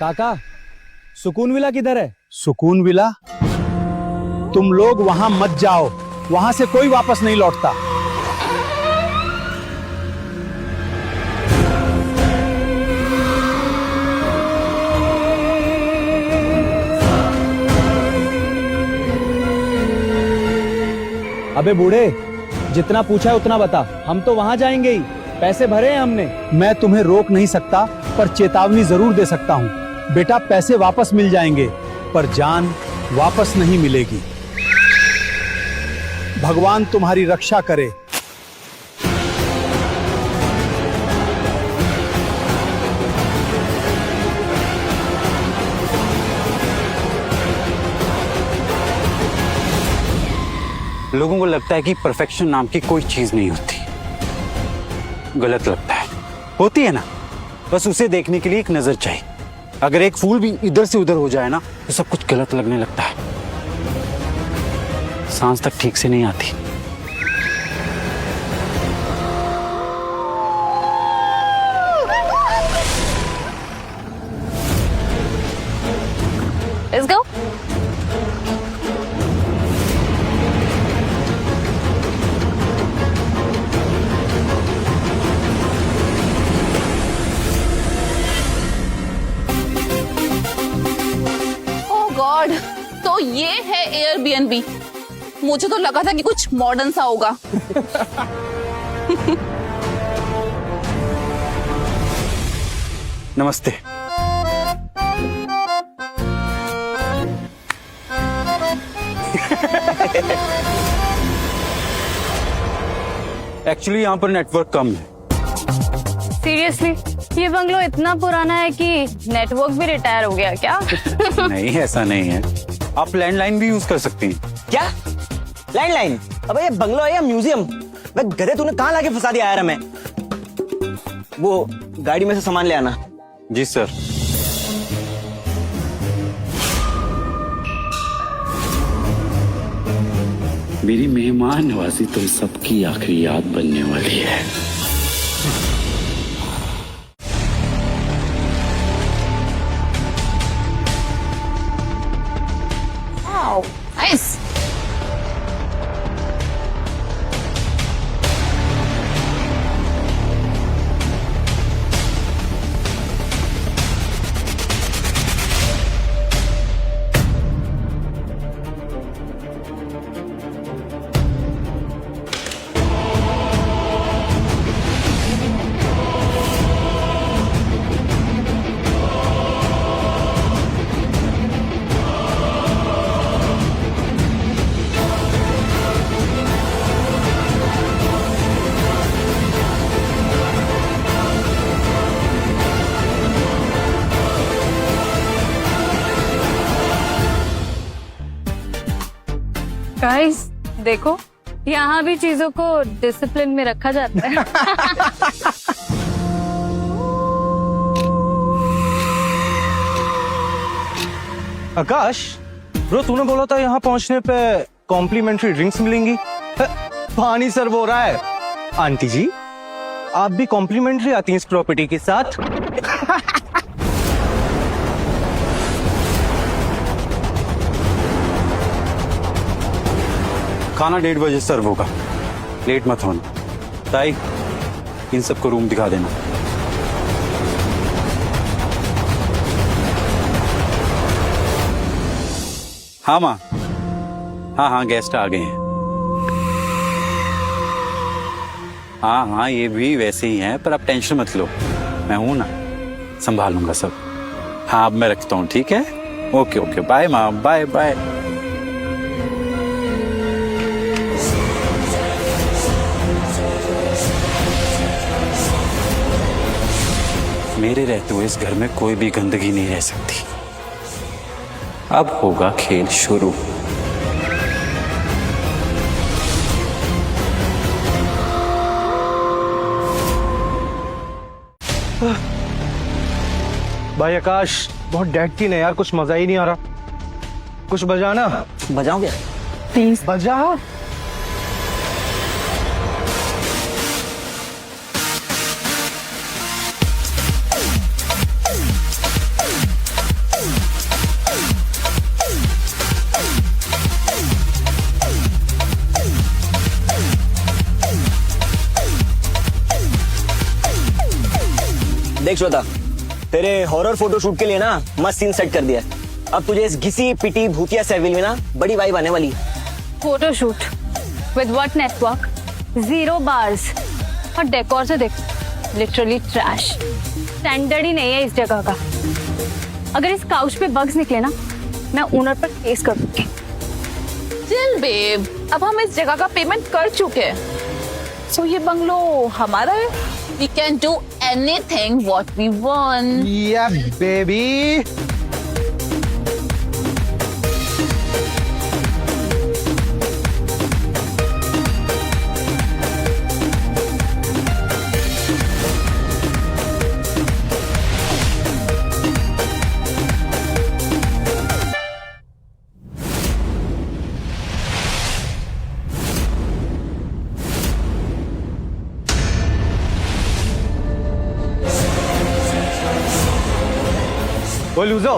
काका, सुकून विला किधर है? सुकून विला? तुम लोग वहां मत जाओ, वहां से कोई वापस नहीं लौटता। अबे बूढ़े, जितना पूछा है उतना बता, हम तो वहां जाएंगे ही, पैसे भरे हैं हमने। मैं तुम्हें रोक नहीं सकता, पर चेतावनी जरूर दे सकता हूं। बेटा, पैसे वापस मिल जाएंगे, पर जान वापस नहीं मिलेगी। भगवान तुम्हारी रक्षा करे। लोगों को लगता है कि परफेक्शन नाम की कोई चीज नहीं होती। गलत लगता है। होती है ना, बस उसे देखने के लिए एक नजर चाहिए। अगर एक फूल भी इधर से उधर हो जाए ना, तो सब कुछ गलत लगने लगता है। सांस तक ठीक से नहीं आती। Let's go. गॉड, तो ये है एयरबीएनबी। मुझे तो लगा था कि कुछ मॉडर्न सा होगा। नमस्ते। एक्चुअली यहाँ पर नेटवर्क कम है। सीरियसली, ये बंगलो इतना पुराना है कि नेटवर्क भी रिटायर हो गया क्या? नहीं, ऐसा नहीं है। आप लैंडलाइन भी यूज कर सकती हैं। क्या लैंडलाइन? अबे ये बंगलो है या म्यूजियम? मैं गधे, तूने कहाँ लाके फंसा दिया यार हमें। वो गाड़ी में से सामान ले आना। जी सर। मेरी मेहमान नवाजी तो सबकी आखिरी याद बनने वाली है। नाइस। गाइस देखो, यहाँ भी चीजों को डिसिप्लिन में रखा जाता है। आकाश ब्रो, तूने बोला था यहाँ पहुँचने पे कॉम्प्लीमेंट्री ड्रिंक्स मिलेंगी। पानी सर्व हो रहा है। आंटी जी, आप भी कॉम्प्लीमेंट्री आती हैं इस प्रॉपर्टी के साथ? खाना 1:30 बजे सर्व होगा, लेट मत होना। ताई, इन सबको रूम दिखा देना। हाँ माँ, हाँ गेस्ट आ गए हैं। हाँ ये भी वैसे ही हैं, पर आप टेंशन मत लो, मैं हूं ना, संभाल लूंगा सब। हाँ अब मैं रखता हूँ, ठीक है? ओके बाय माँ, बाय बाय। मेरे रहते हुए इस घर में कोई भी गंदगी नहीं रह सकती। अब होगा खेल शुरू। भाई आकाश, बहुत डेड सीन है यार, कुछ मजा ही नहीं आ रहा। कुछ बजाना। बजाओ क्या? प्लीज बजा। देख श्वेता, तेरे हॉरर फोटो शूट के लिए ना मस्त सीन सेट कर दिया है। अब तुझे इस घिसी पिटी भूतिया सेविल में ना बड़ी वाइब आने वाली है। Photoshoot with what network, 0 bars और डेकोर से देख लिटरली ट्रैश। स्टैंडर्ड ही नहीं है इस जगह का। अगर इस काउच पे बग्स निकले ना, मैं ओनर पर केस कर दूंगी। चिल बेब, अब हम इस जगह का पेमेंट कर चुके हैं, सो ये बंगलो हमारा है। We can do anything what we want. Ya baby. वो लूजो,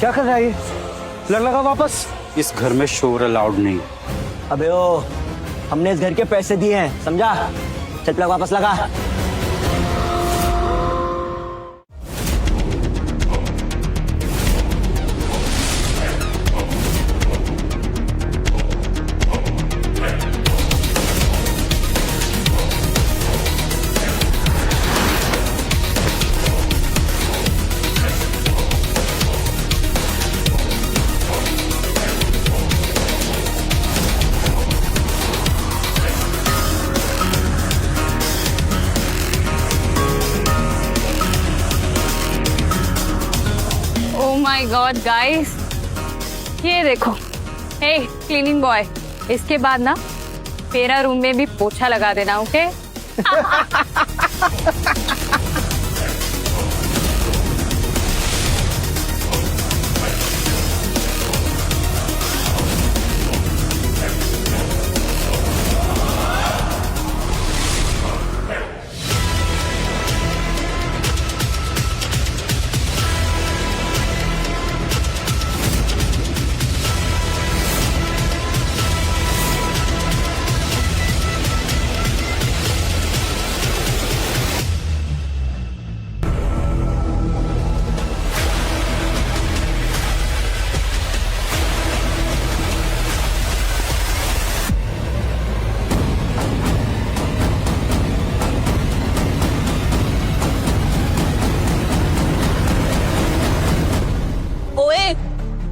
क्या कर रहा है ये? लगा वापस। इस घर में शोर अलाउड नहीं। अबे ओ, हमने इस घर के पैसे दिए हैं, समझा? चल प्लग वापस लगा। माय गॉड गाइस, ये देखो। हे क्लीनिंग बॉय, इसके बाद ना मेरा रूम में भी पोछा लगा देना, ओके?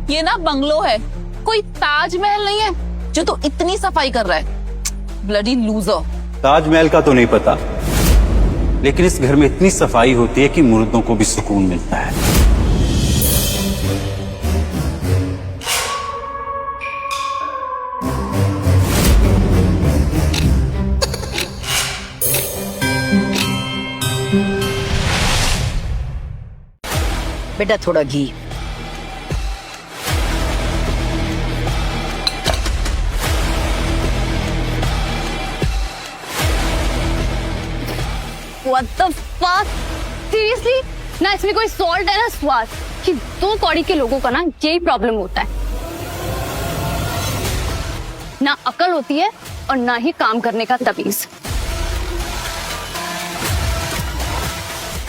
ये ना बंगलो है, कोई ताजमहल नहीं है जो तू इतनी सफाई कर रहा है। Bloody loser. ताजमहल का तो नहीं पता, लेकिन इस घर में इतनी सफाई होती है कि मुर्दों को भी सुकून मिलता है। बेटा थोड़ा घी। What the fuck? Seriously? ना इसमें कोई सॉल्ट है ना स्वाद। कि 2 कौड़ी के लोगों का ना यही प्रॉब्लम होता है, ना अकल होती है और ना ही काम करने का तमीज।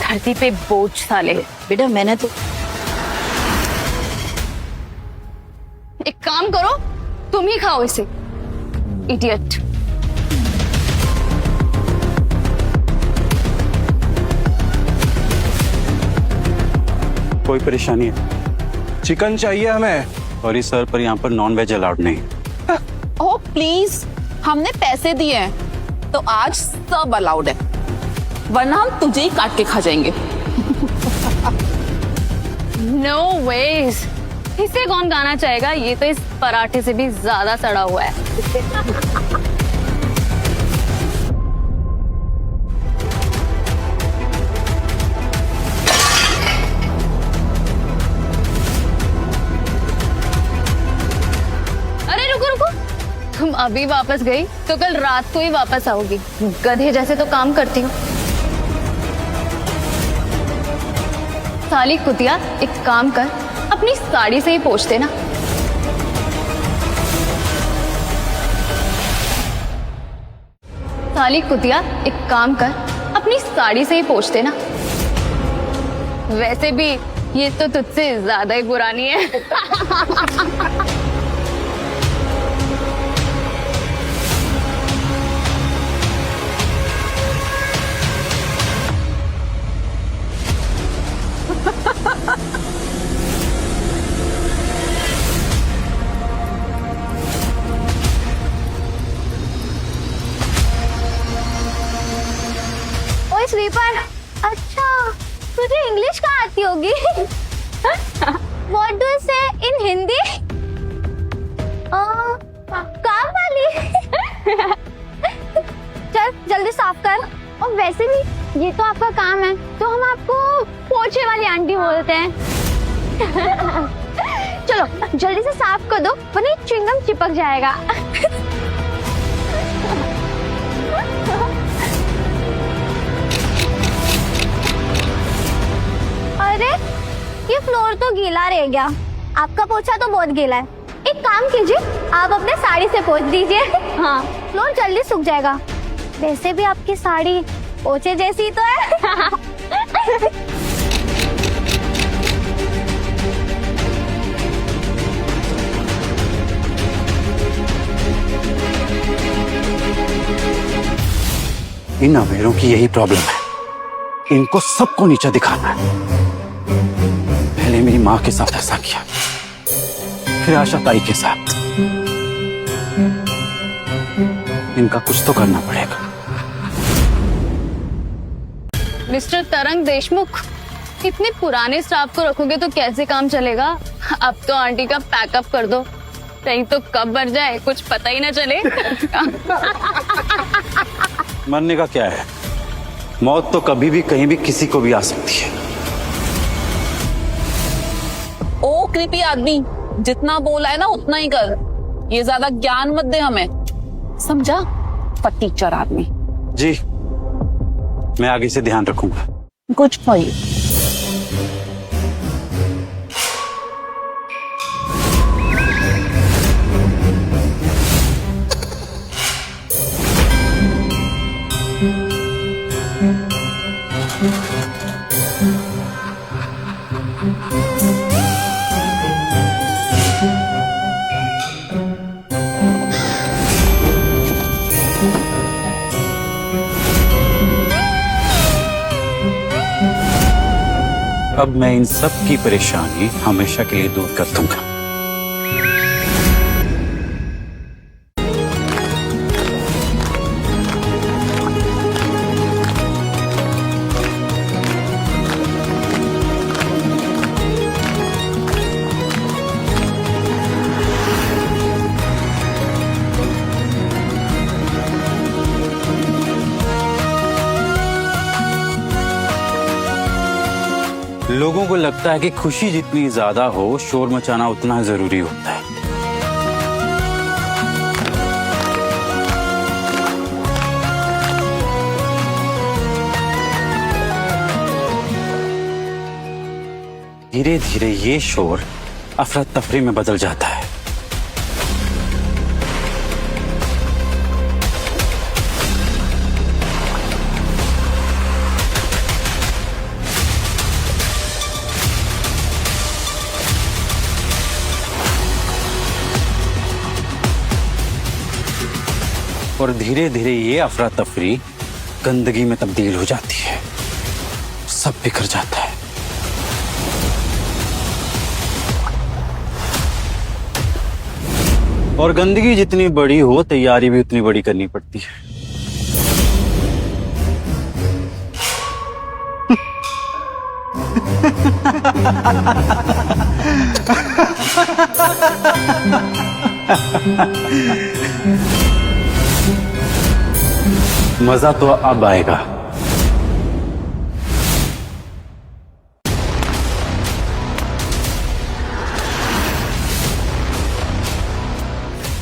धरती पे बोझ साले। बेटा मैंने तो एक काम करो, तुम ही खाओ इसे, इडियट। कोई परेशानी है? चिकन चाहिए हमें। सॉरी सर, पर यहाँ पर नॉन वेज अलाउड नहीं। ओह प्लीज, हमने पैसे दिए हैं तो आज सब अलाउड है, वरना हम तुझे ही काट के खा जाएंगे। नो वेज, इसे कौन गाना चाहेगा? ये तो इस पराठे से भी ज्यादा सड़ा हुआ है। अरे रुको रुको, तुम अभी वापस गई तो कल रात को ही वापस आओगी। गधे जैसे तो काम करती हो। साली कुतिया, एक काम कर, अपनी साड़ी से ही पोंछ देना। साली कुतिया, एक काम कर, अपनी साड़ी से ही पोंछ देना। वैसे भी ये तो तुझसे ज्यादा ही पुरानी है। ओए स्लीपर, अच्छा तुझे इंग्लिश कहाँ आती होगी? What do you say in Hindi? काम वाली। चल जल्दी साफ कर। और वैसे भी ये तो आपका काम है, तो हम आपको पोछे वाली आंटी बोलते हैं। चलो जल्दी से साफ कर दो, वरना च्युइंगम चिपक जाएगा। अरे ये फ्लोर तो गीला रह गया। आपका पोछा तो बहुत गीला है। एक काम कीजिए, आप अपने साड़ी से पोंछ दीजिए। हाँ, फ्लोर जल्दी सूख जाएगा। वैसे भी आपकी साड़ी पोछे जैसी तो है। इन अमीरों की यही प्रॉब्लम है, इनको सबको नीचा दिखाना है। पहले मेरी माँ के साथ ऐसा किया, फिर आशा ताई के साथ। इनका कुछ तो करना पड़ेगा। मिस्टर तरंग देशमुख, इतने पुराने स्टाफ को रखोगे तो कैसे काम चलेगा? अब तो आंटी का पैकअप कर दो, कहीं तो कब मर जाए कुछ पता ही ना चले। मरने का क्या है, मौत तो कभी भी कहीं भी किसी को भी आ सकती है। ओ कृपी आदमी, जितना बोला है ना उतना ही कर, ये ज्यादा ज्ञान मत दे हमें, समझा? फटीचर आदमी। जी, मैं आगे से ध्यान रखूंगा। Good for you. अब मैं इन सब की परेशानी हमेशा के लिए दूर कर दूंगा। लोगों को लगता है कि खुशी जितनी ज्यादा हो, शोर मचाना उतना जरूरी होता है। धीरे धीरे ये शोर अफरा तफरी में बदल जाता है। और धीरे धीरे ये अफरा तफरी गंदगी में तब्दील हो जाती है, सब बिखर जाता है। और गंदगी जितनी बड़ी हो, तैयारी भी उतनी बड़ी करनी पड़ती है। मजा तो अब आएगा।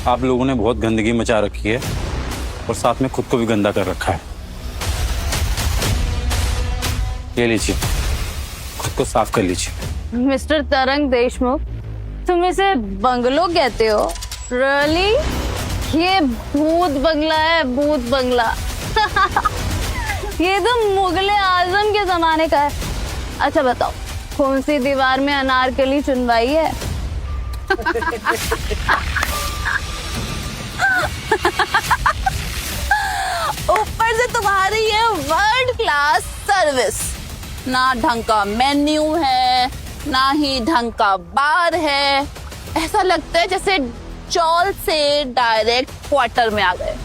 आप लोगों ने बहुत गंदगी मचा रखी है और साथ में खुद को भी गंदा कर रखा है। ये लीजिए, खुद को साफ कर लीजिए। मिस्टर तरंग देशमुख, तुम इसे बंगलो कहते हो? रियली? ये भूत बंगला है, भूत बंगला। ये तो मुगले आजम के जमाने का है। अच्छा बताओ, कौन सी दीवार में अनारकली चुनवाई है? ऊपर से तुम्हारी ये वर्ल्ड क्लास सर्विस, ना ढंग का मेन्यू है, ना ही ढंग का बार है। ऐसा लगता है जैसे चौल से डायरेक्ट क्वार्टर में आ गए।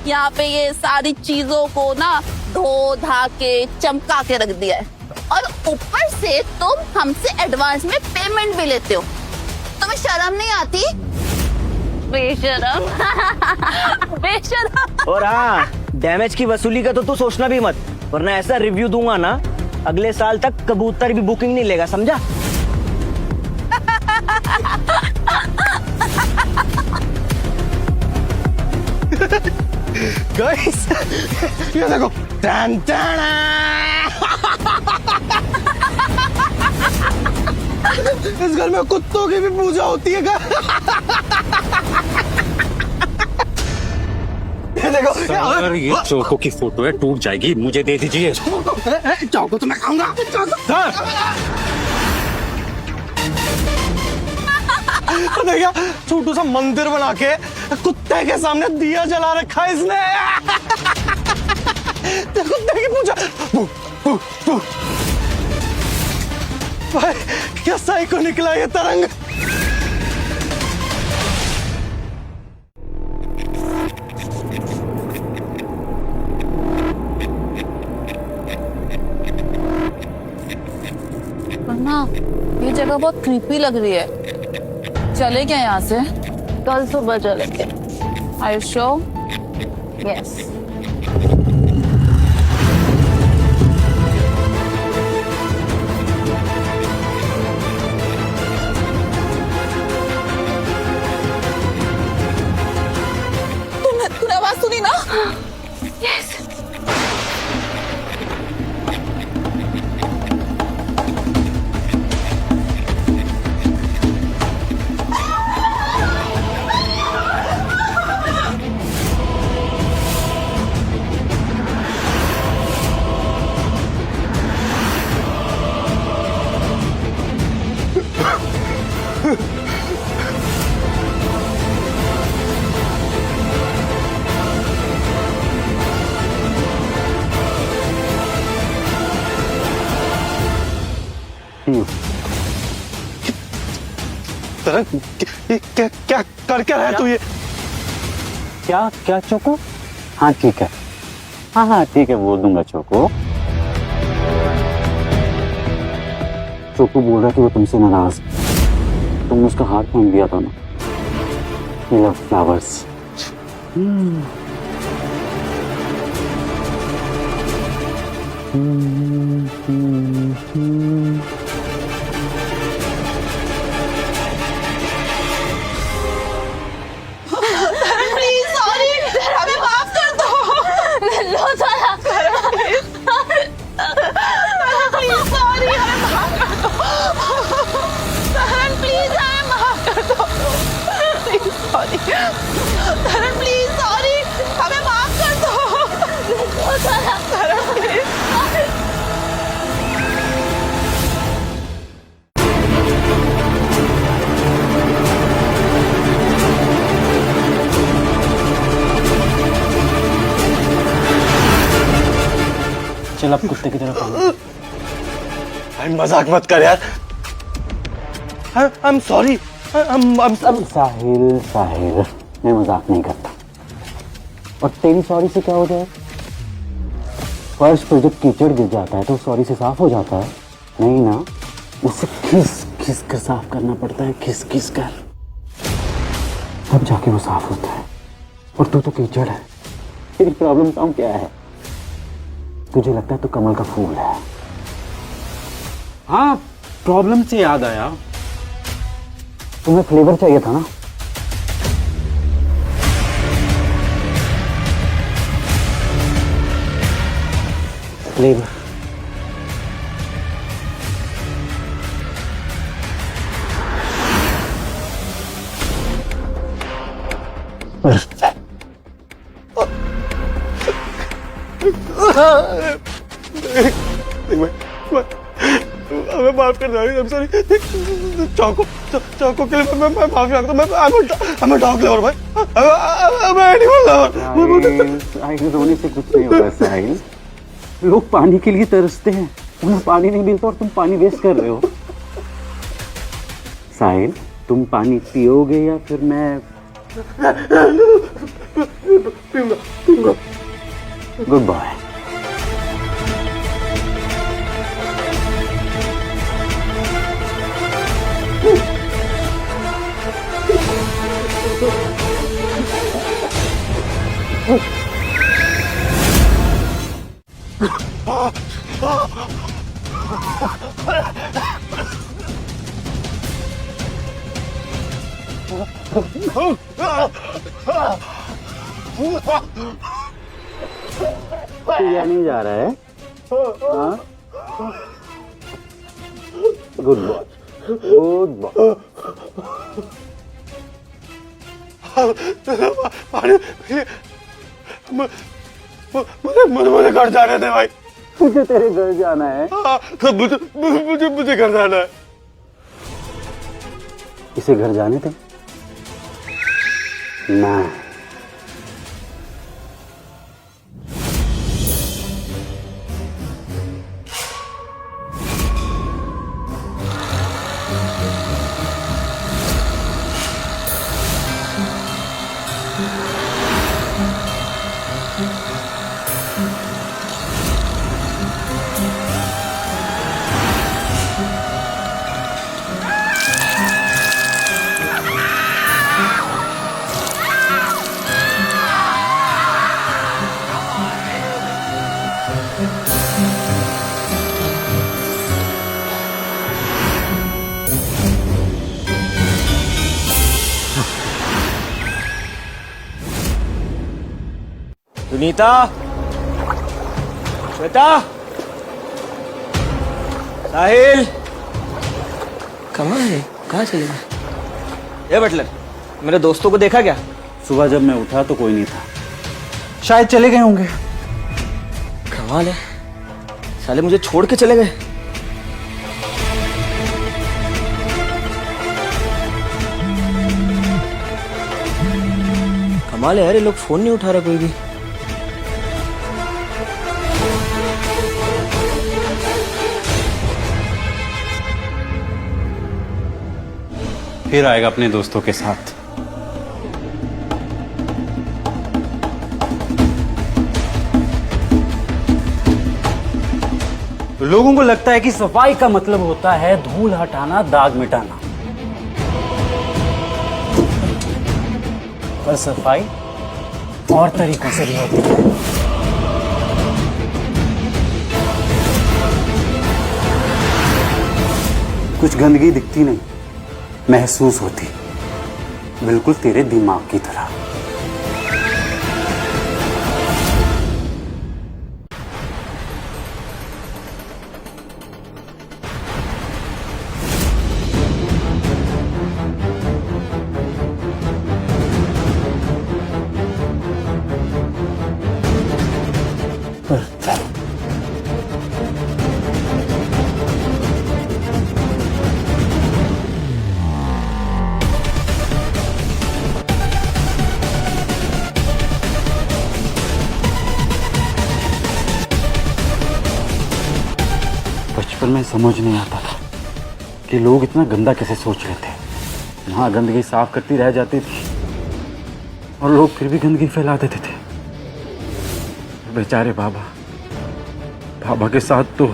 यहाँ पे ये सारी चीजों को ना धो धा के चमका के रख दिया है, और ऊपर से तुम हमसे एडवांस में पेमेंट भी लेते हो। तुम्हें शर्म नहीं आती? बेशरम। बेशरम। और हाँ, डैमेज की वसूली का तो तू सोचना भी मत, वरना ऐसा रिव्यू दूंगा ना, अगले साल तक कबूतर भी बुकिंग नहीं लेगा, समझा? गाइस, ये देखो, टन टन। इस घर में कुत्तों की भी पूजा होती है क्या? ये देखो, सर, ये चोको की फोटो है, टूट जाएगी, मुझे दे दीजिए। चौको तो मैं खाऊंगा। देखिए, छोटू सा मंदिर बना के कुत्ते के सामने दिया जला रखा है इसने। कुत्ते की पूजा। भाई, क्या साइको निकला ये तरंग। ना, ये जगह बहुत क्रीपी लग रही है। चले क्या यहाँ से? कल सुबह चलेंगे। Are you sure? यस। तूने आवाज सुनी ना? यस। तरंग, क्या क्या कर क्या रहा है तू ये? क्या क्या चोको? हाँ ठीक है, हाँ ठीक है, बोल दूंगा चोको। चोको बोल रहा कि वो तुमसे नाराज, तुमने उसका हाथ मांग दिया था ना। ये लव फ्लावर्स। प्लीज सॉरी, हमें माफ कर दो। लो सारा। प्लीज सॉरी, हमें माफ कर दो। तरण प्लीज हमें माफ कर दो। Please sorry, Taran please sorry, हमें माफ कर दो। तरण प्लीज। चल अब कुत्ते की तरफ आओ। भाई मजाक मत कर यार। I'm sorry. साहिल साहिल, मैं मजाक नहीं करता। और तेरी सॉरी से क्या हो जाए? फर्श पर जब कीचड़ गिर जाता है तो सॉरी से साफ हो जाता है? नहीं ना, उसे खिस खिस कर साफ करना पड़ता है, खिस खिस कर, तब जाके वो साफ होता है। और तू तो कीचड़ है। तेरी प्रॉब्लम काम क्या है? तुझे लगता है तू कमल का फूल है। हाँ, प्रॉब्लम से याद आया, तुम्हें फ्लेवर चाहिए था ना? फ्लेवर। Wait. हमें माफ कर दो, I'm sorry। चाको के लिए मैं माफी मांगता हूँ। I'm a dog lover भाई, I'm an animal lover। साहिल, रोने से कुछ नहीं होगा साहिल। लोग पानी के लिए तरसते हैं, उन्हें पानी नहीं मिलता और तुम पानी वेस्ट कर रहे हो। साहिल, तुम पानी पियोगे या फिर मैं? पीऊंगा। Good boy. पिया नहीं जा रहा है? Good boy, good boy. मुझे घर जाने दे भाई। तुझे तेरे घर जाना है? मुझे घर जाना है। इसे घर जाने दे ना। सुनीता, श्वेता, साहिल, कहाँ है? कहाँ चले गए? ये बटलर, मेरे दोस्तों को देखा क्या? सुबह जब मैं उठा तो कोई नहीं था। शायद चले गए होंगे। कमाल है, साले मुझे छोड़ के चले गए। कमाल है यार, ये लोग फोन नहीं उठा रहा कोई भी। फिर आएगा अपने दोस्तों के साथ। लोगों को लगता है कि सफाई का मतलब होता है धूल हटाना, दाग मिटाना, पर सफाई और तरीकों से भी होती है। कुछ गंदगी दिखती नहीं, महसूस होती, बिल्कुल तेरे दिमाग की तरह। बचपन में समझ नहीं आता था कि लोग इतना गंदा कैसे सोच रहे थे। यहाँ गंदगी साफ करती रह जाती थी और लोग फिर भी गंदगी फैला देते थे। बेचारे बाबा के साथ तो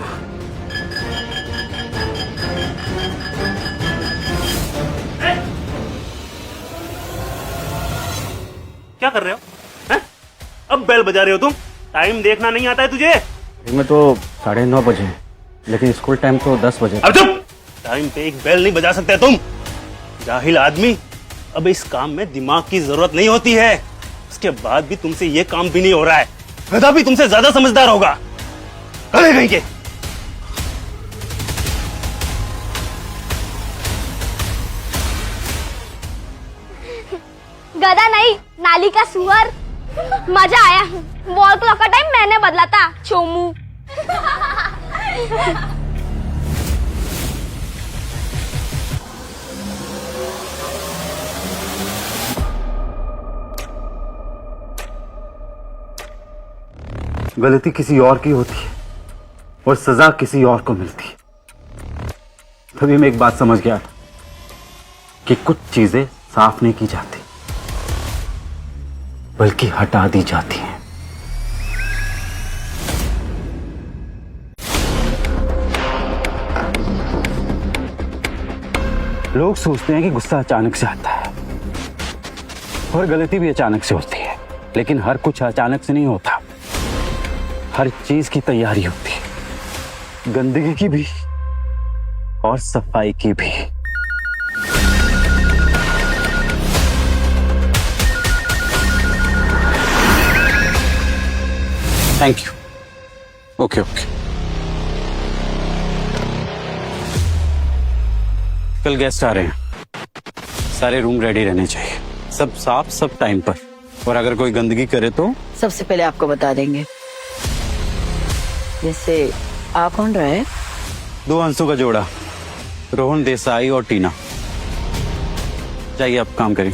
क्या कर रहे हो? हैं? अब बेल बजा रहे हो तुम? टाइम देखना नहीं आता है तुझे? में तो 9:30 बजे, लेकिन स्कूल टाइम तो 10 बजे। अब चुप! टाइम पे एक बेल नहीं बजा सकते तुम, जाहिल आदमी। अब इस काम में दिमाग की जरूरत नहीं होती है। उसके बाद भी तुमसे ये काम भी नहीं हो रहा है। गधा भी तुमसे ज्यादा समझदार होगा। करे कहीं के। गधा नहीं, नाली का सुअर। मजा आया। वॉल क्लॉक का टाइम मैंने बदला था, चोमू। गलती किसी और की होती है और सजा किसी और को मिलती है। तभी मैं एक बात समझ गया कि कुछ चीजें साफ नहीं की जाती बल्कि हटा दी जाती हैं। लोग सोचते हैं कि गुस्सा अचानक से आता है और गलती भी अचानक से होती है, लेकिन हर कुछ अचानक से नहीं होता। हर चीज की तैयारी होती है, गंदगी की भी और सफाई की भी। Thank you. Okay okay. कल गेस्ट आ रहे हैं, सारे रूम रेडी रहने चाहिए, सब साफ, सब टाइम पर। और अगर कोई गंदगी करे तो सबसे पहले आपको बता देंगे। जैसे आ कौन रहा है? 2 अंशों का जोड़ा, रोहन देसाई और टीना। जाइए आप काम करें।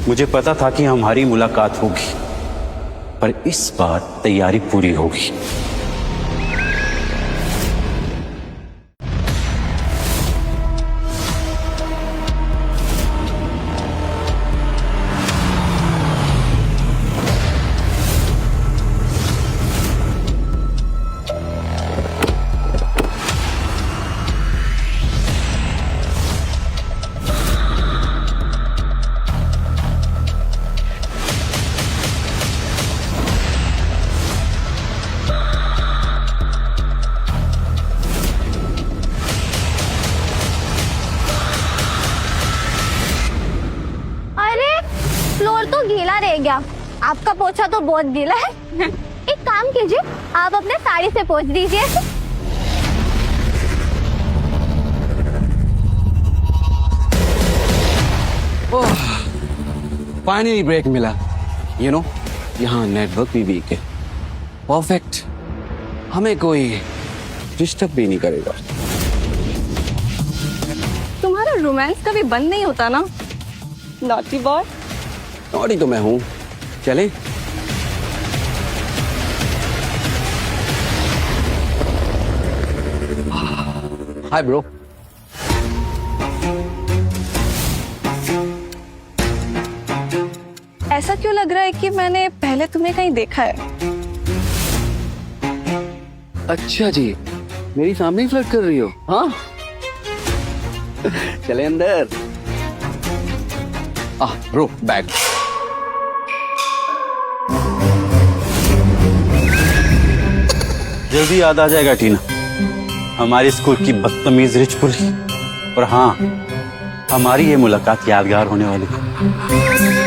मुझे पता था कि हमारी मुलाकात होगी, पर इस बार तैयारी पूरी होगी। फ्लोर तो गीला रह गया, आपका पोछा तो बहुत गीला है। एक काम कीजिए, आप अपने साड़ी से पोंछ दीजिए। फाइनली ब्रेक मिला। यू नो, यहाँ नेटवर्क भी वीक है। परफेक्ट, हमें कोई डिस्टर्ब भी नहीं करेगा। तुम्हारा रोमांस कभी बंद नहीं होता ना, नॉटी बॉय। नॉटी तो मैं हूँ। चले? Hi bro. ऐसा क्यों लग रहा है कि मैंने पहले तुम्हें कहीं देखा है? अच्छा जी, मेरी सामने ही फ्लर्ट कर रही हो? हाँ, चले अंदर। Bro, bag. जल्दी याद आ जाएगा टीना, हमारे स्कूल की बदतमीज रिच पुली। और हाँ, हमारी ये मुलाकात यादगार होने वाली है।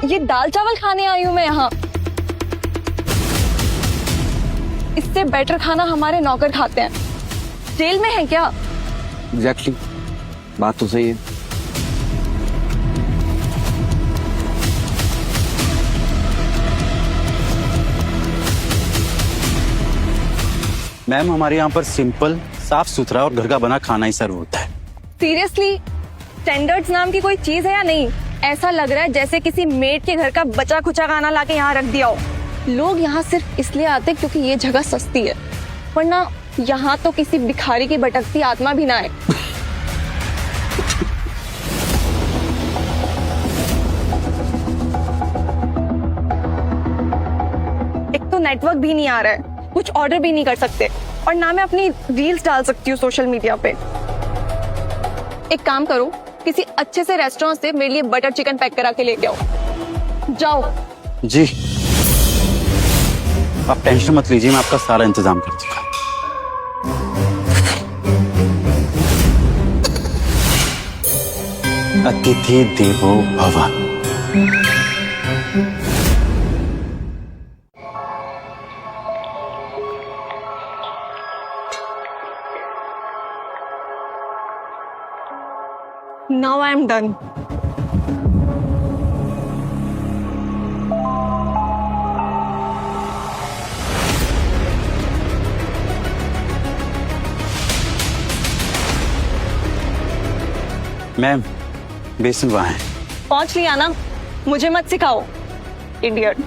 ये दाल चावल खाने आई हूँ मैं यहाँ। इससे बेटर खाना हमारे नौकर खाते हैं। जेल में है क्या? एग्जैक्टली, बात तो सही है। मैम, हमारे यहाँ पर सिंपल, साफ सुथरा और घर का बना खाना ही सर्व होता है। सीरियसली, स्टैंडर्ड्स नाम की कोई चीज है या नहीं? ऐसा लग रहा है जैसे किसी मेड के घर का बचा खुचा खाना लाके यहाँ रख दिया हो। लोग यहाँ सिर्फ इसलिए आते क्योंकि ये जगह सस्ती है, वरना यहाँ तो किसी भिखारी की भटकती आत्मा भी ना आए। एक तो नेटवर्क भी नहीं आ रहा है, कुछ ऑर्डर भी नहीं कर सकते, और ना मैं अपनी रील्स डाल सकती हूँ सोशल मीडिया पे। एक काम करो, किसी अच्छे से रेस्टोरेंट से मेरे लिए बटर चिकन पैक करा के लेके आओ। जाओ। जी, आप टेंशन मत लीजिए, मैं आपका सारा इंतजाम कर दूंगा। अतिथि देवो भव। Now I am done. Ma'am, बेसन वहाँ है। पहुंच लिया ना, मुझे मत सिखाओ, इडियट।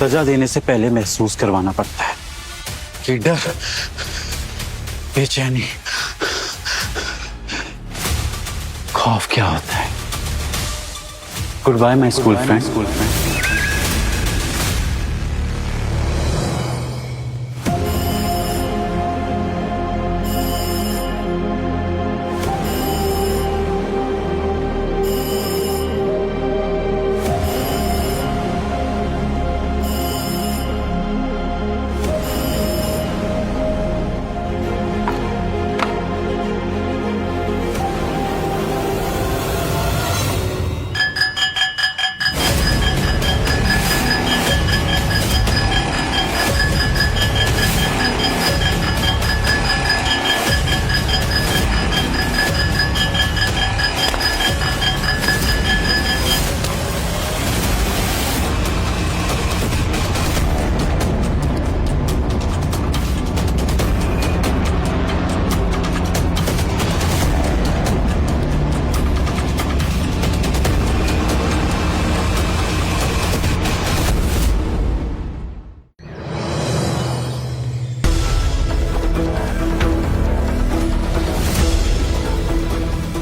सजा देने से पहले महसूस करवाना पड़ता है कि डर, बेचैनी, खौफ क्या होता है। Goodbye my school friend.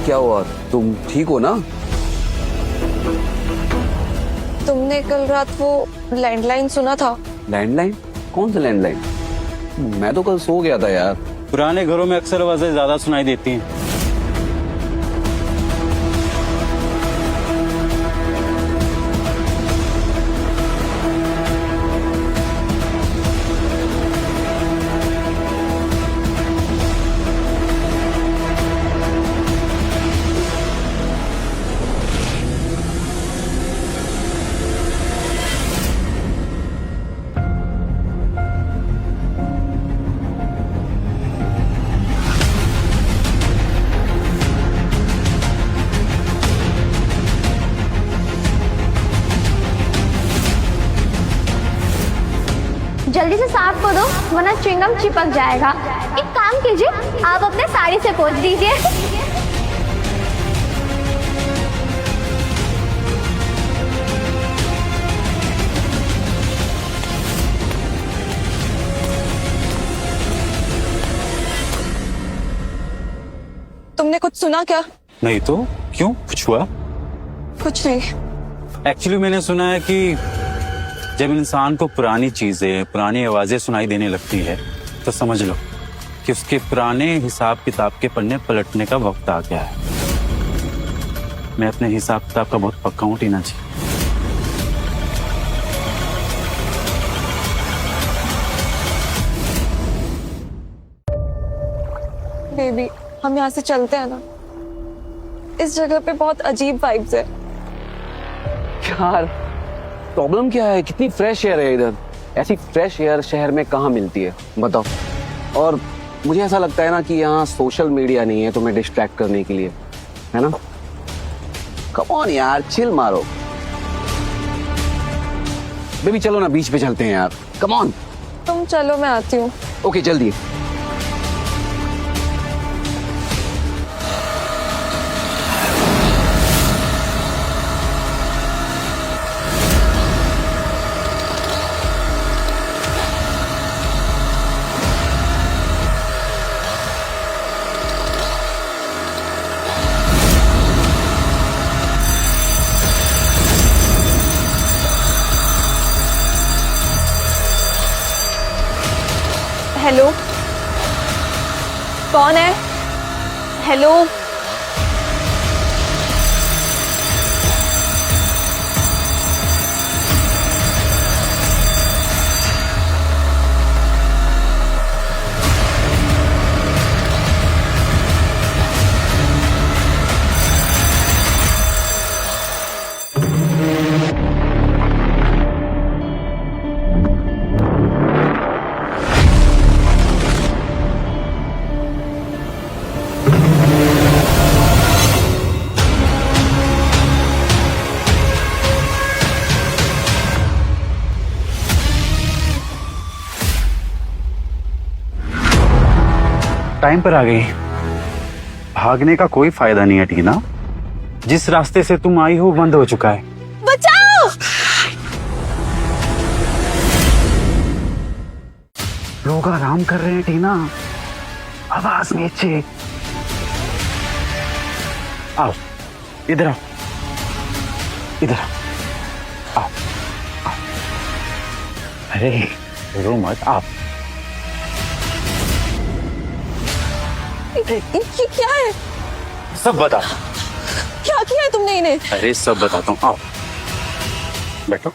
क्या हुआ, तुम ठीक हो ना? तुमने कल रात वो लैंडलाइन सुना था? लैंडलाइन? कौन सा लैंडलाइन? मैं तो कल सो गया था यार। पुराने घरों में अक्सर आवाजें ज्यादा सुनाई देती हैं। जल्दी से साफ करो वरना च्युइंगम चिपक जाएगा। एक काम कीजिए, आप अपने साड़ी से पोंछ दीजिए। तुमने कुछ सुना क्या? नहीं तो क्यों, कुछ हुआ? कुछ नहीं। एक्चुअली मैंने सुना है कि जब इंसान को पुरानी चीजें, पुरानी आवाजें सुनाई देने लगती है तो समझ लो कि उसके पुराने हिसाब किताब के पन्ने पलटने का वक्त आ गया है। मैं अपने हिसाब किताब का बहुत पक्का हूँ टीना जी। बेबी, हम यहाँ से चलते हैं ना? इस जगह पे बहुत अजीब वाइब्स है। यार प्रॉब्लम क्या है? कितनी फ्रेश एयर है इधर। ऐसी फ्रेश एयर शहर में कहाँ मिलती है बताओ? और मुझे ऐसा लगता है ना कि यहाँ सोशल मीडिया नहीं है तुम्हें डिस्ट्रैक्ट करने के लिए, है ना? कम ऑन यार, चिल मारो। बेबी चलो ना, बीच पे चलते हैं यार, कम ऑन। तुम चलो, मैं आती हूँ। ओके जल्दी। हेलो, कौन है? हेलो, टाइम पर आ गई। भागने का कोई फायदा नहीं है टीना, जिस रास्ते से तुम आई हो बंद हो चुका है। बचाओ! लोग आराम कर रहे हैं टीना, आवाज नीचे। आओ इधर आओ, इधर आओ, आओ, आओ। अरे रो मत, आप ये क्या है? सब बता। क्या किया है तुमने इन्हें? अरे सब बताता हूँ, आओ बैठो।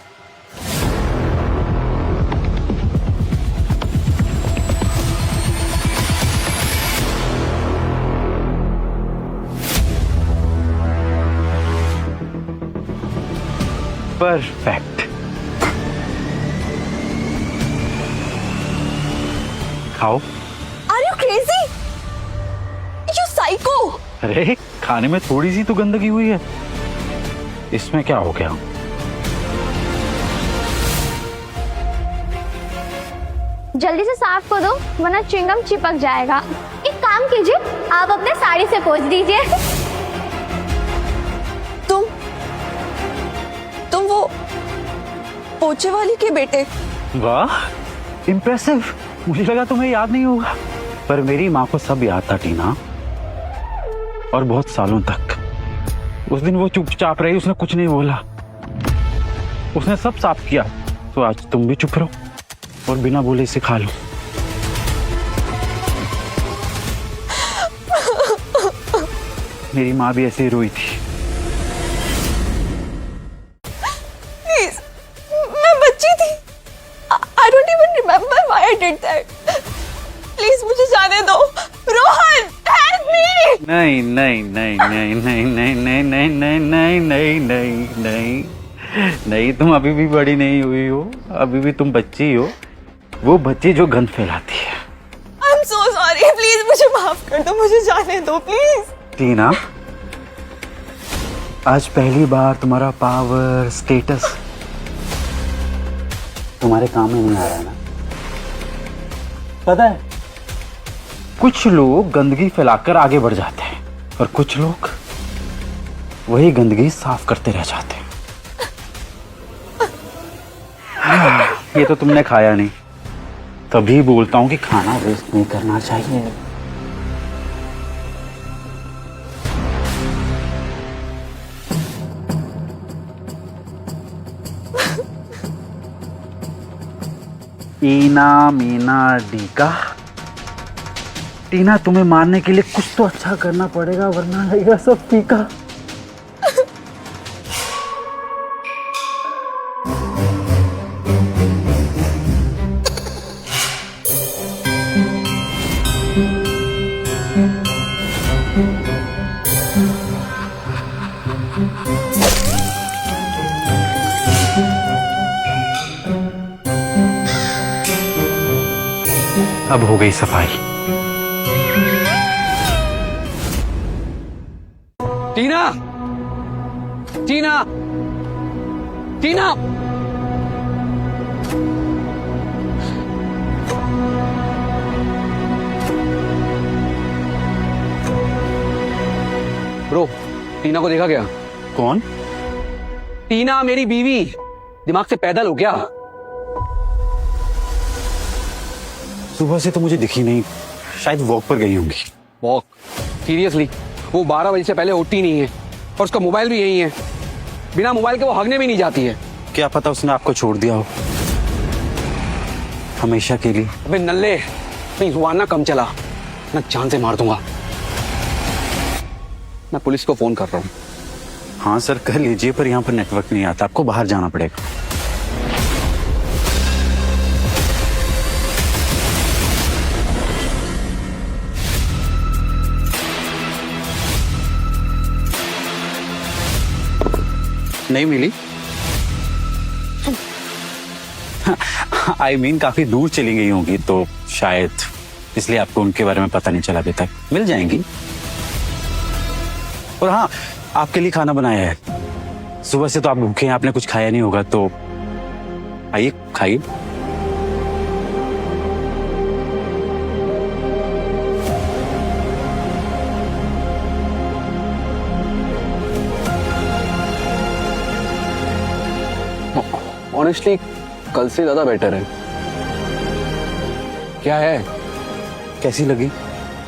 परफेक्ट। खाओ। Are you crazy? You psycho! अरे खाने में थोड़ी सी तो गंदगी हुई है, इसमें क्या हो गया? जल्दी से साफ कर दो वरना च्युइंगम चिपक जाएगा। एक काम कीजिए, आप अपने साड़ी से पोंछ दीजिए। तुम वो पोछे वाली के बेटे? वाह, इम्प्रेसिव। मुझे लगा तुम्हें याद नहीं होगा, पर मेरी माँ को सब याद था टीना, और बहुत सालों तक। उस दिन वो चुपचाप रही, उसने कुछ नहीं बोला, उसने सब साफ किया। तो आज तुम भी चुप रहो और बिना बोले इसे खा लो। मेरी माँ भी ऐसे ही रोई थी। Please, मैं बच्ची थी। I don't even remember why I did that. Please मुझे जाने दो। Rohan, help me! नहीं नहीं नहीं नहीं नहीं नहीं नहीं नहीं नहीं नहीं नहीं नहीं नहीं नहीं, तुम अभी भी बड़ी नहीं हुई हो, अभी भी तुम बच्ची हो, वो बच्ची जो गंद फैलाती है। I'm so sorry. Please मुझे माफ कर दो, मुझे जाने दो प्लीज। टीना, आज पहली बार तुम्हारा पावर, स्टेटस तुम्हारे काम में नहीं आ रहा है ना? पता है, कुछ लोग गंदगी फैलाकर आगे बढ़ जाते हैं और कुछ लोग वही गंदगी साफ करते रह जाते हैं। ये तो तुमने खाया नहीं, तभी बोलता हूं कि खाना वेस्ट नहीं करना चाहिए। ईना मीना डीका। टीना, तुम्हें मारने के लिए कुछ तो अच्छा करना पड़ेगा, वरना लगेगा सब फीका। अब हो गई सफाई। टीना, टीना, टीना। ब्रो, टीना को देखा क्या? कौन? टीना, मेरी बीवी। दिमाग से पैदल हो क्या? सुबह से तो मुझे दिखी नहीं, शायद वॉक पर गई होंगी। वॉक? सीरियसली? वो 12 बजे से पहले उठती नहीं है, और उसका मोबाइल भी यही है। बिना मोबाइल के वो हगने भी नहीं जाती है। क्या पता उसने आपको छोड़ दिया हो हमेशा के लिए। अबे नल्ले, नहीं जुबान ना कम चला, मैं जान से मार दूंगा। मैं पुलिस को फोन कर रहा हूँ। हाँ सर, कर लीजिए, पर यहाँ पर नेटवर्क नहीं आता, आपको बाहर जाना पड़ेगा। नहीं मिली? आई मीन काफी दूर चली गई होंगी, तो शायद इसलिए आपको उनके बारे में पता नहीं चला अभी तक। मिल जाएंगी। और हाँ, आपके लिए खाना बनाया है। सुबह से तो आप भूखे हैं, आपने कुछ खाया नहीं होगा, तो आइए खाइए। ऑनेस्टली कल से ज्यादा बेटर है। क्या है? कैसी लगी?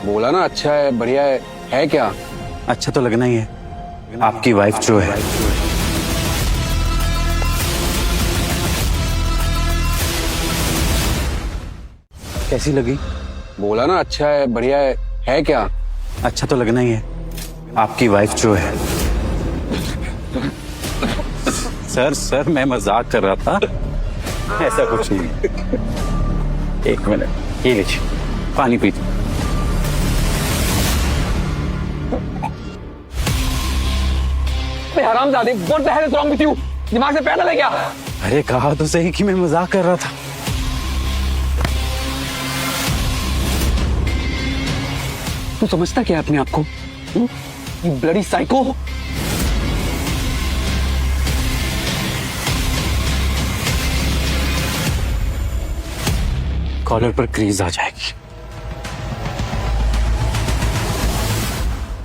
बोला ना अच्छा है, बढ़िया है क्या? अच्छा तो लगना ही है, आपकी वाइफ जो है। कैसी लगी? बोला ना अच्छा है, बढ़िया है क्या? अच्छा तो लगना ही है, आपकी वाइफ जो है। सर मैं मजाक कर रहा था, ऐसा कुछ नहीं। एक मिनट, ये लीजिए पानी पीजिए। हरामजादे, what the hell is wrong with you? दिमाग से पैदल है क्या? अरे कहा तो सही कि मैं मजाक कर रहा था। तू समझता क्या है अपने आप को? You bloody psycho. कॉलर पर क्रीज आ जाएगी।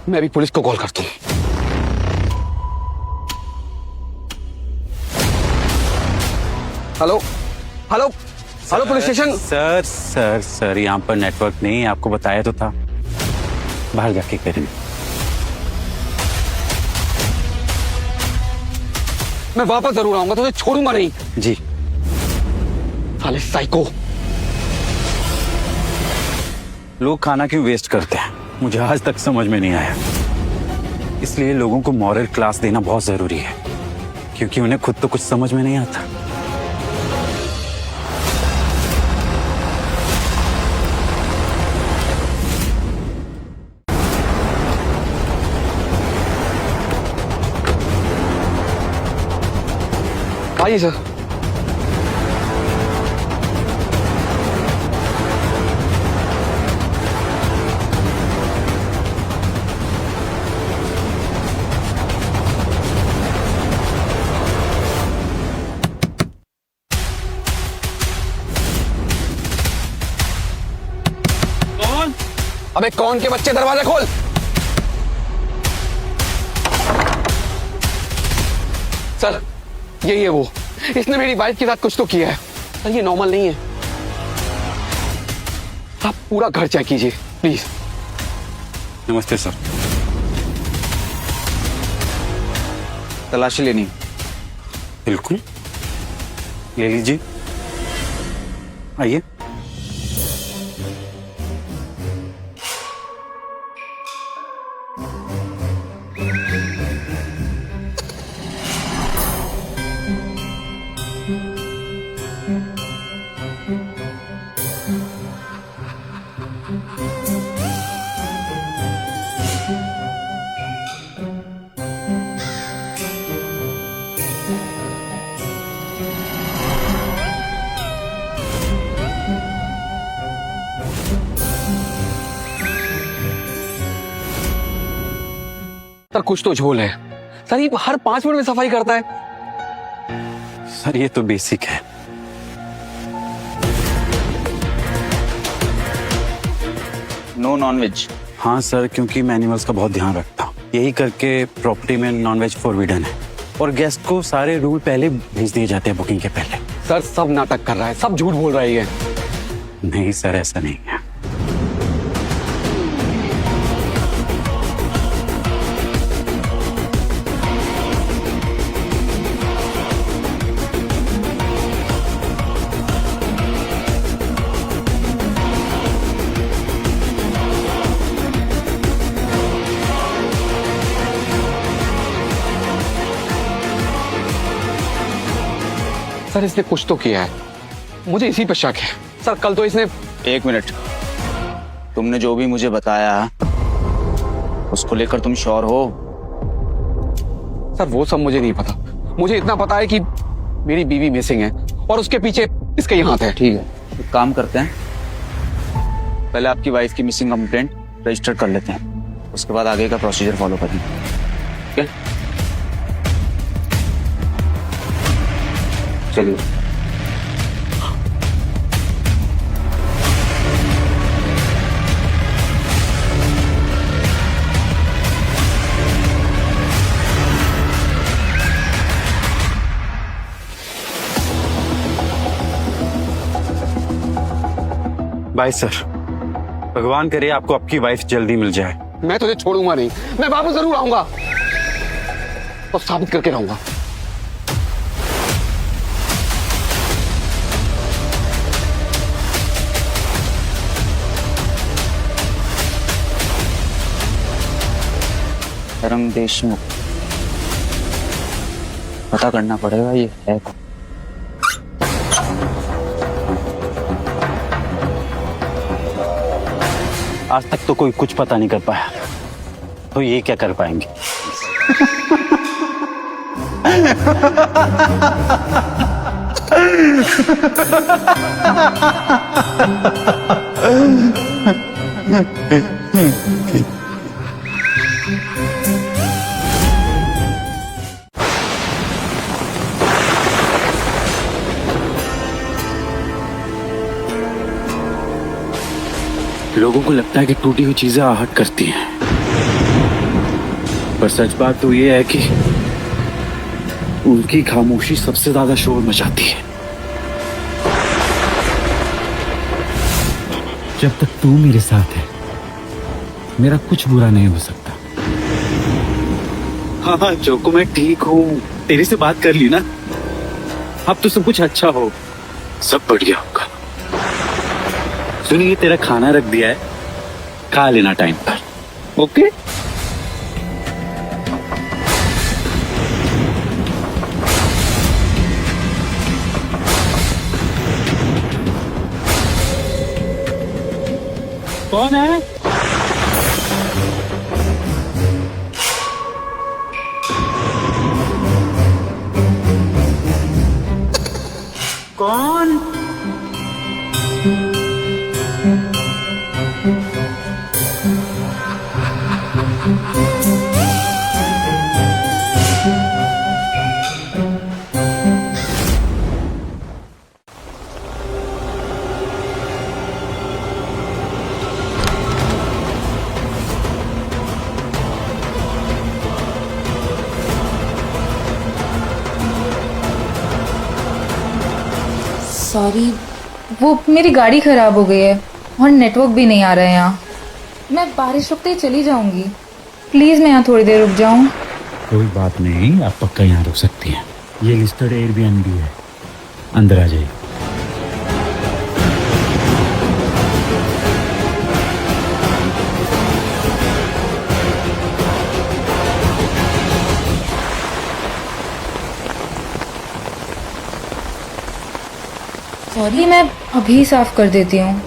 मैं भी पुलिस को कॉल करता हूं। Hello hello hello, police station. Sir यहाँ पर नेटवर्क नहीं है, आपको बताया तो था, बाहर जाके करेंगे। मैं वापस जरूर आऊंगा, तुझे छोड़ूंगा नहीं। जी। साले साइको। लोग खाना क्यों वेस्ट करते हैं, मुझे आज तक समझ में नहीं आया। इसलिए लोगों को मॉरल क्लास देना बहुत जरूरी है, क्योंकि उन्हें खुद तो कुछ समझ में नहीं आता। आइए सर। कौन? अबे कौन के बच्चे, दरवाजा खोल। सर यही है वो, इसने मेरी वाइफ के साथ कुछ तो किया है। सर ये नॉर्मल नहीं है, आप पूरा घर चेक कीजिए प्लीज। नमस्ते सर। तलाशी लेनी? बिल्कुल, ले लीजिए, आइए। सर कुछ तो झोल है। सर ये हर 5 मिनट में सफाई करता है। सर ये तो बेसिक है। No nonveg? हाँ सर, क्योंकि मैं एनिमल्स का बहुत ध्यान रखता हूँ, यही करके प्रॉपर्टी में नॉनवेज फॉरबिडन है, और गेस्ट को सारे रूल पहले भेज दिए जाते हैं बुकिंग के पहले। सर सब नाटक कर रहा है, सब झूठ बोल रही है। नहीं सर, ऐसा नहीं है। सर इसने कुछ तो किया है, मुझे इसी पर शक है। सर कल तो इसने। एक मिनट, तुमने जो भी मुझे बताया उसको लेकर तुम श्योर हो? सर वो सब मुझे नहीं पता, मुझे इतना पता है कि मेरी बीवी मिसिंग है और उसके पीछे इसके ही हाथ है। ठीक है, एक काम करते हैं, पहले आपकी वाइफ की मिसिंग कंप्लेंट रजिस्टर कर लेते हैं, उसके बाद आगे का प्रोसीजर फॉलो करेंगे। ठीक है, चलिए। Bye sir. भगवान करे आपको आपकी वाइफ जल्दी मिल जाए। मैं तुझे छोड़ूंगा नहीं, मैं वापस जरूर आऊंगा और साबित करके रहूंगा। धर्म देशमुख, पता करना पड़ेगा ये है कौन। आज तक तो कोई कुछ पता नहीं कर पाया, तो ये क्या कर पाएंगे? लोगों को लगता है कि टूटी हुई चीजें आहट करती हैं, पर सच बात तो ये है कि उनकी खामोशी सबसे ज्यादा शोर मचाती है। जब तक तू मेरे साथ है, मेरा कुछ बुरा नहीं हो सकता। हाँ, जोको मैं ठीक हूँ, तेरे से बात कर ली ना, अब तो सब कुछ अच्छा हो, सब बढ़िया होगा। सुनिए, तेरा खाना रख दिया है, खा लेना टाइम पर, ओके? कौन है? कौन? सॉरी, वो मेरी गाड़ी खराब हो गई है और नेटवर्क भी नहीं आ रहा है यहाँ। मैं बारिश रुकते ही चली जाऊंगी, प्लीज मैं यहाँ थोड़ी देर रुक जाऊँ। कोई बात नहीं, आप पक्का यहाँ रुक सकती हैं। ये लिस्टेड एयरबीएनबी है, अंदर आ जाइए। सॉरी, मैं अभी साफ कर देती हूँ।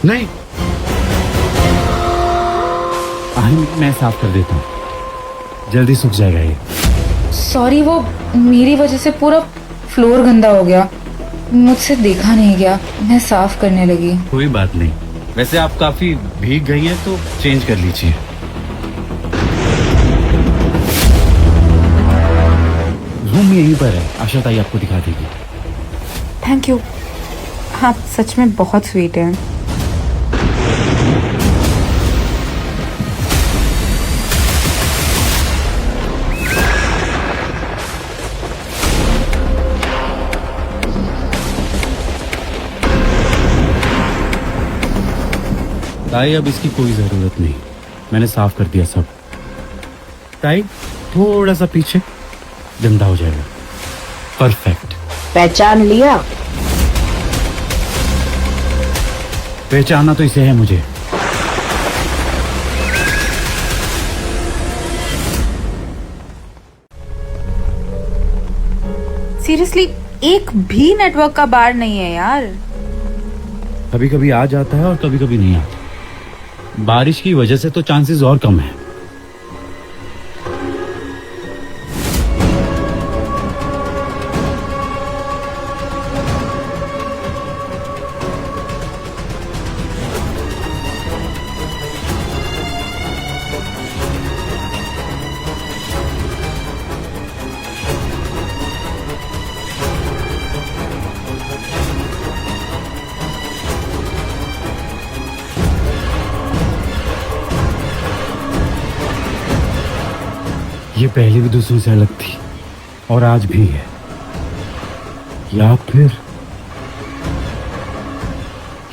नहीं, मैं साफ कर देता हूँ, जल्दी सूख जाएगा ये। सॉरी, वो मेरी वजह से पूरा फ्लोर गंदा हो गया, मुझसे देखा नहीं गया, मैं साफ करने लगी। कोई बात नहीं, वैसे आप काफी भीग गई हैं तो चेंज कर लीजिए। रूम यहीं पर है, आशा ताई आपको दिखा देगी। थैंक यू, आप सच में बहुत स्वीट हैं। ताई, अब इसकी कोई जरूरत नहीं, मैंने साफ कर दिया सब। ताई, थोड़ा सा पीछे, गंदा हो जाएगा। परफेक्ट। पहचान लिया? पहचाना तो इसे है मुझे। सीरियसली, एक भी नेटवर्क का बार नहीं है यार। कभी कभी आ जाता है और कभी कभी नहीं आता। बारिश की वजह से तो चांसेस और कम है। ये पहले भी दूसरों से अलग थी और आज भी है, या फिर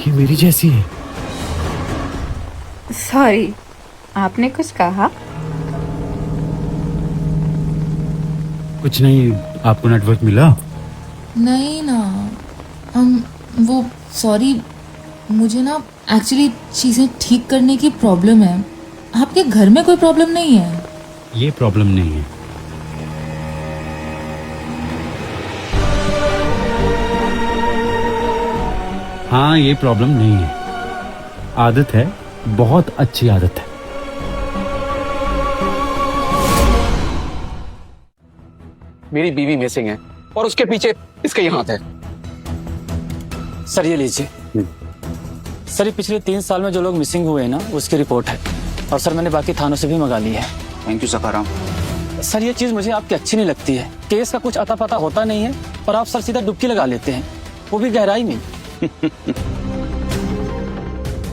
ये मेरी जैसी है। सॉरी, आपने कुछ कहा? कुछ नहीं, आपको नेटवर्क मिला? नहीं ना, वो सॉरी, मुझे ना एक्चुअली चीज़ें ठीक करने की प्रॉब्लम है। आपके घर में कोई प्रॉब्लम नहीं है? ये प्रॉब्लम नहीं है। हाँ, ये प्रॉब्लम नहीं है, आदत है, बहुत अच्छी आदत है। मेरी बीवी मिसिंग है और उसके पीछे इसका ये हाथ है। सर ये लीजिए। सर ये पिछले 3 साल में जो लोग मिसिंग हुए हैं ना, उसकी रिपोर्ट है। और सर मैंने बाकी थानों से भी मंगा ली है। Thank you Sakharam. सर ये चीज मुझे आपकी अच्छी नहीं लगती है। केस का कुछ अता पता होता नहीं है और आप सर सीधा डुबकी लगा लेते हैं, वो भी गहराई में।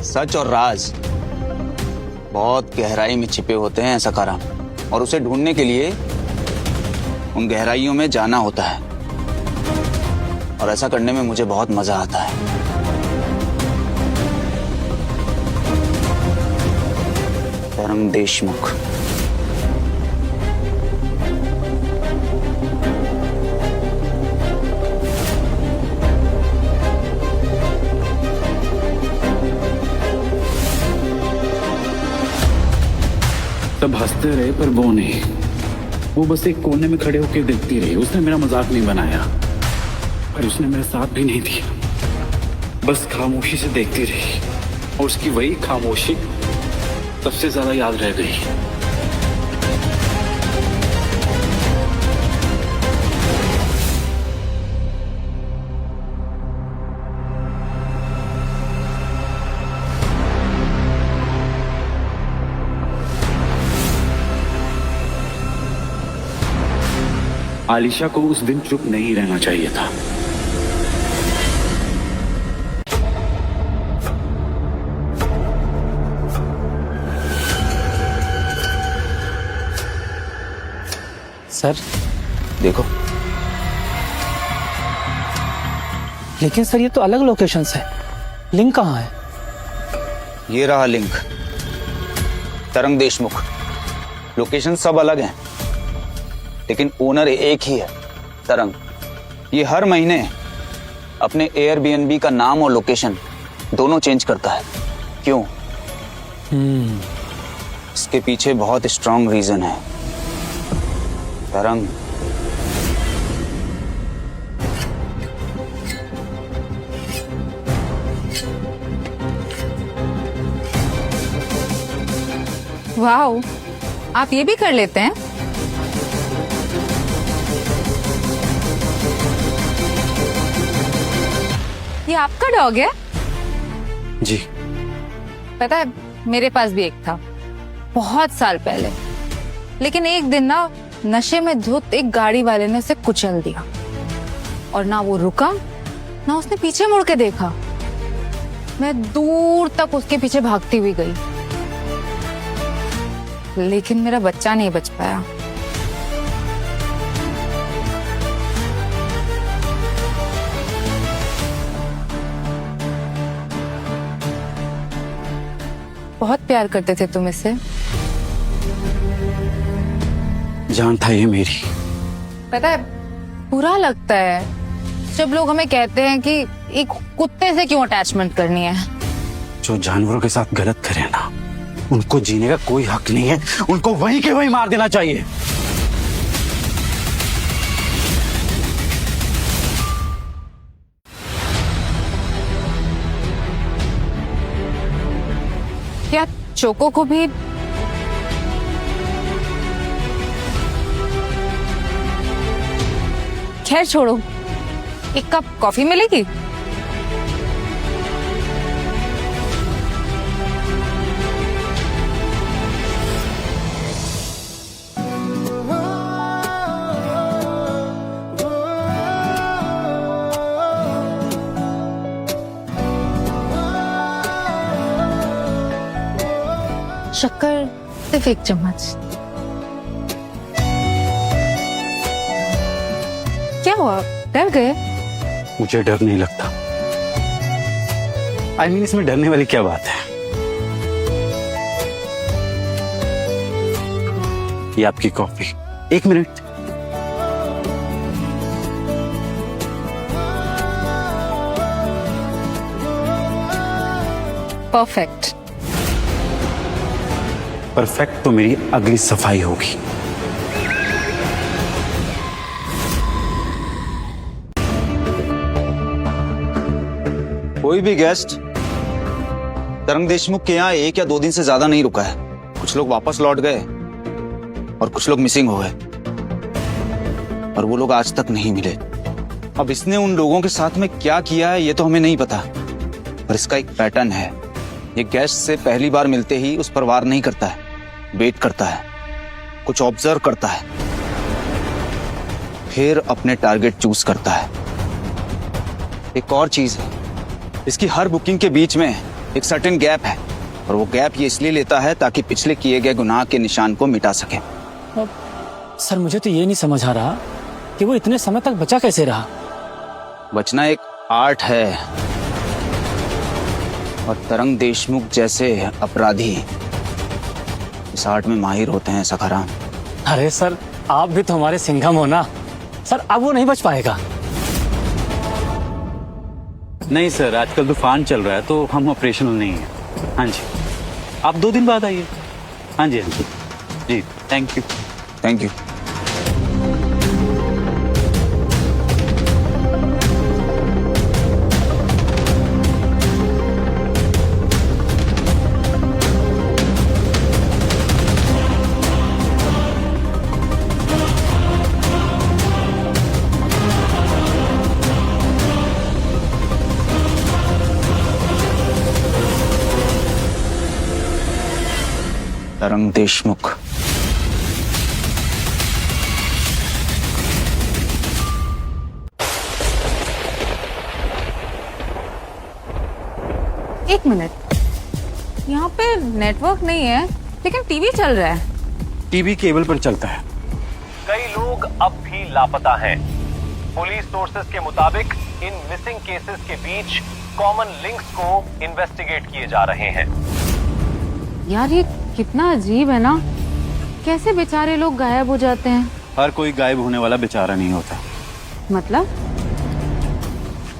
सच और राज बहुत गहराई में छिपे होते हैं सखाराम, और उसे ढूंढने के लिए उन गहराइयों में जाना होता है, और ऐसा करने में मुझे बहुत मजा आता है। तरंग देशमुख। सब हंसते रहे पर वो नहीं, वो बस एक कोने में खड़े होकर देखती रही। उसने मेरा मजाक नहीं बनाया, पर उसने मेरा साथ भी नहीं दिया, बस खामोशी से देखती रही, और उसकी वही खामोशी सबसे ज्यादा याद रह गई। आलिशा को उस दिन चुप नहीं रहना चाहिए था। सर देखो, लेकिन सर ये तो अलग लोकेशंस है, लिंक कहाँ है? ये रहा लिंक। तरंग देशमुख। लोकेशन सब अलग हैं, लेकिन ओनर एक ही है, तरंग। ये हर महीने अपने एयरबीएनबी का नाम और लोकेशन दोनों चेंज करता है। क्यों? इसके पीछे बहुत स्ट्रांग रीजन है। तरंग, वाओ, आप ये भी कर लेते हैं? ये आपका डॉग है? जी। पता है, मेरे पास भी एक था बहुत साल पहले, लेकिन एक दिन ना नशे में धुत एक गाड़ी वाले ने उसे कुचल दिया, और ना वो रुका ना उसने पीछे मुड़ के देखा। मैं दूर तक उसके पीछे भागती हुई गई, लेकिन मेरा बच्चा नहीं बच पाया। बहुत प्यार करते थे तुम इससे। जान था ये मेरी। पता है, बुरा लगता है जब लोग हमें कहते हैं कि एक कुत्ते से क्यों अटैचमेंट करनी है। जो जानवरों के साथ गलत करे ना, उनको जीने का कोई हक नहीं है, उनको वहीं के वहीं मार देना चाहिए। क्या चोको को भी खैर छोड़ो, एक कप कॉफी मिलेगी? शक्कर सिर्फ 1 चम्मच। हुआ, डर गए? मुझे डर नहीं लगता। आई मीन इसमें डरने वाली क्या बात है? ये आपकी कॉफी। 1 मिनट। परफेक्ट। परफेक्ट तो मेरी अगली सफाई होगी। कोई भी गेस्ट तरंग देशमुख के यहाँ 1 या 2 दिन से ज्यादा नहीं रुका है। कुछ लोग वापस लौट गए और कुछ लोग मिसिंग हो गए और वो लोग आज तक नहीं मिले। अब इसने उन लोगों के साथ में क्या किया है ये तो हमें नहीं पता, पर इसका एक पैटर्न है। ये गेस्ट से पहली बार मिलते ही उस पर वार नहीं करता है, वेट करता है, कुछ ऑब्जर्व करता है, फिर अपने टारगेट चूज करता है। एक और चीज है, इसकी हर बुकिंग के बीच में एक सर्टेन गैप है और वो गैप ये इसलिए लेता है ताकि पिछले किए गए गुनाह के निशान को मिटा सके। सर मुझे तो ये नहीं समझ आ रहा कि वो इतने समय तक बचा कैसे रहा। बचना एक आर्ट है और तरंग देशमुख जैसे अपराधी इस आर्ट में माहिर होते हैं सखाराम। अरे सर आप भी तो हमारे सिंघम हो ना सर, अब वो नहीं बच पाएगा। नहीं सर, आजकल तूफान चल रहा है तो हम ऑपरेशनल नहीं है। हाँ जी, आप 2 दिन बाद आइए। हाँ जी, हाँ जी, जी, थैंक यू। Thank you. तरंग देशमुख। एक मिनट, यहाँ पे नेटवर्क नहीं है लेकिन टीवी चल रहा है। टीवी केबल पर चलता है। कई लोग अब भी लापता हैं। पुलिस सोर्सेज के मुताबिक इन मिसिंग केसेस के बीच कॉमन लिंक्स को इन्वेस्टिगेट किए जा रहे हैं। यार ये कितना अजीब है ना, कैसे बेचारे लोग गायब हो जाते हैं। हर कोई गायब होने वाला बेचारा नहीं होता।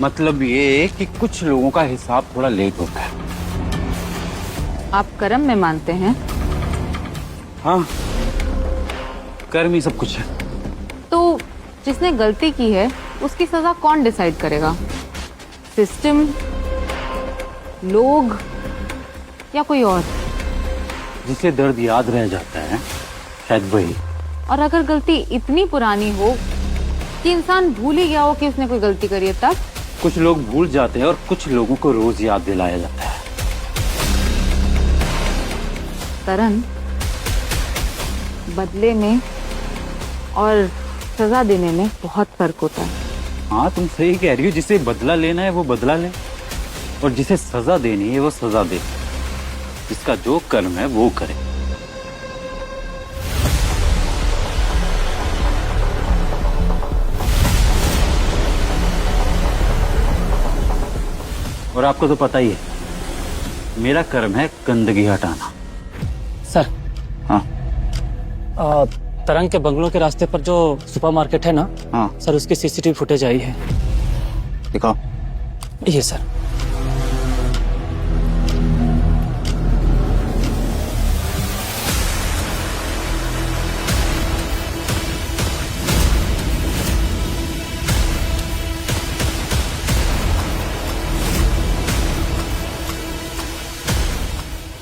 मतलब ये कि कुछ लोगों का हिसाब थोड़ा लेट होता है। आप कर्म में मानते हैं? हाँ, कर्म ही सब कुछ है। तो जिसने गलती की है उसकी सजा कौन डिसाइड करेगा? सिस्टम, लोग या कोई और? जिसे दर्द याद रह जाता है शायद वही। और अगर गलती इतनी पुरानी हो कि इंसान भूल ही गया हो कि उसने कोई गलती करी है, तब? कुछ लोग भूल जाते हैं और कुछ लोगों को रोज याद दिलाया जाता है। तरन, बदले में और सजा देने में बहुत फर्क होता है। हाँ तुम सही कह रही हो, जिसे बदला लेना है वो बदला ले और जिसे सजा देनी है वो सजा दे। जिसका जो कर्म है वो करे। और आपको तो पता ही है मेरा कर्म है गंदगी हटाना। सर, हाँ तरंग के बंगलों के रास्ते पर जो सुपरमार्केट है ना, हाँ सर उसकी सीसीटीवी फुटेज आई है। दिखाओ। ये सर।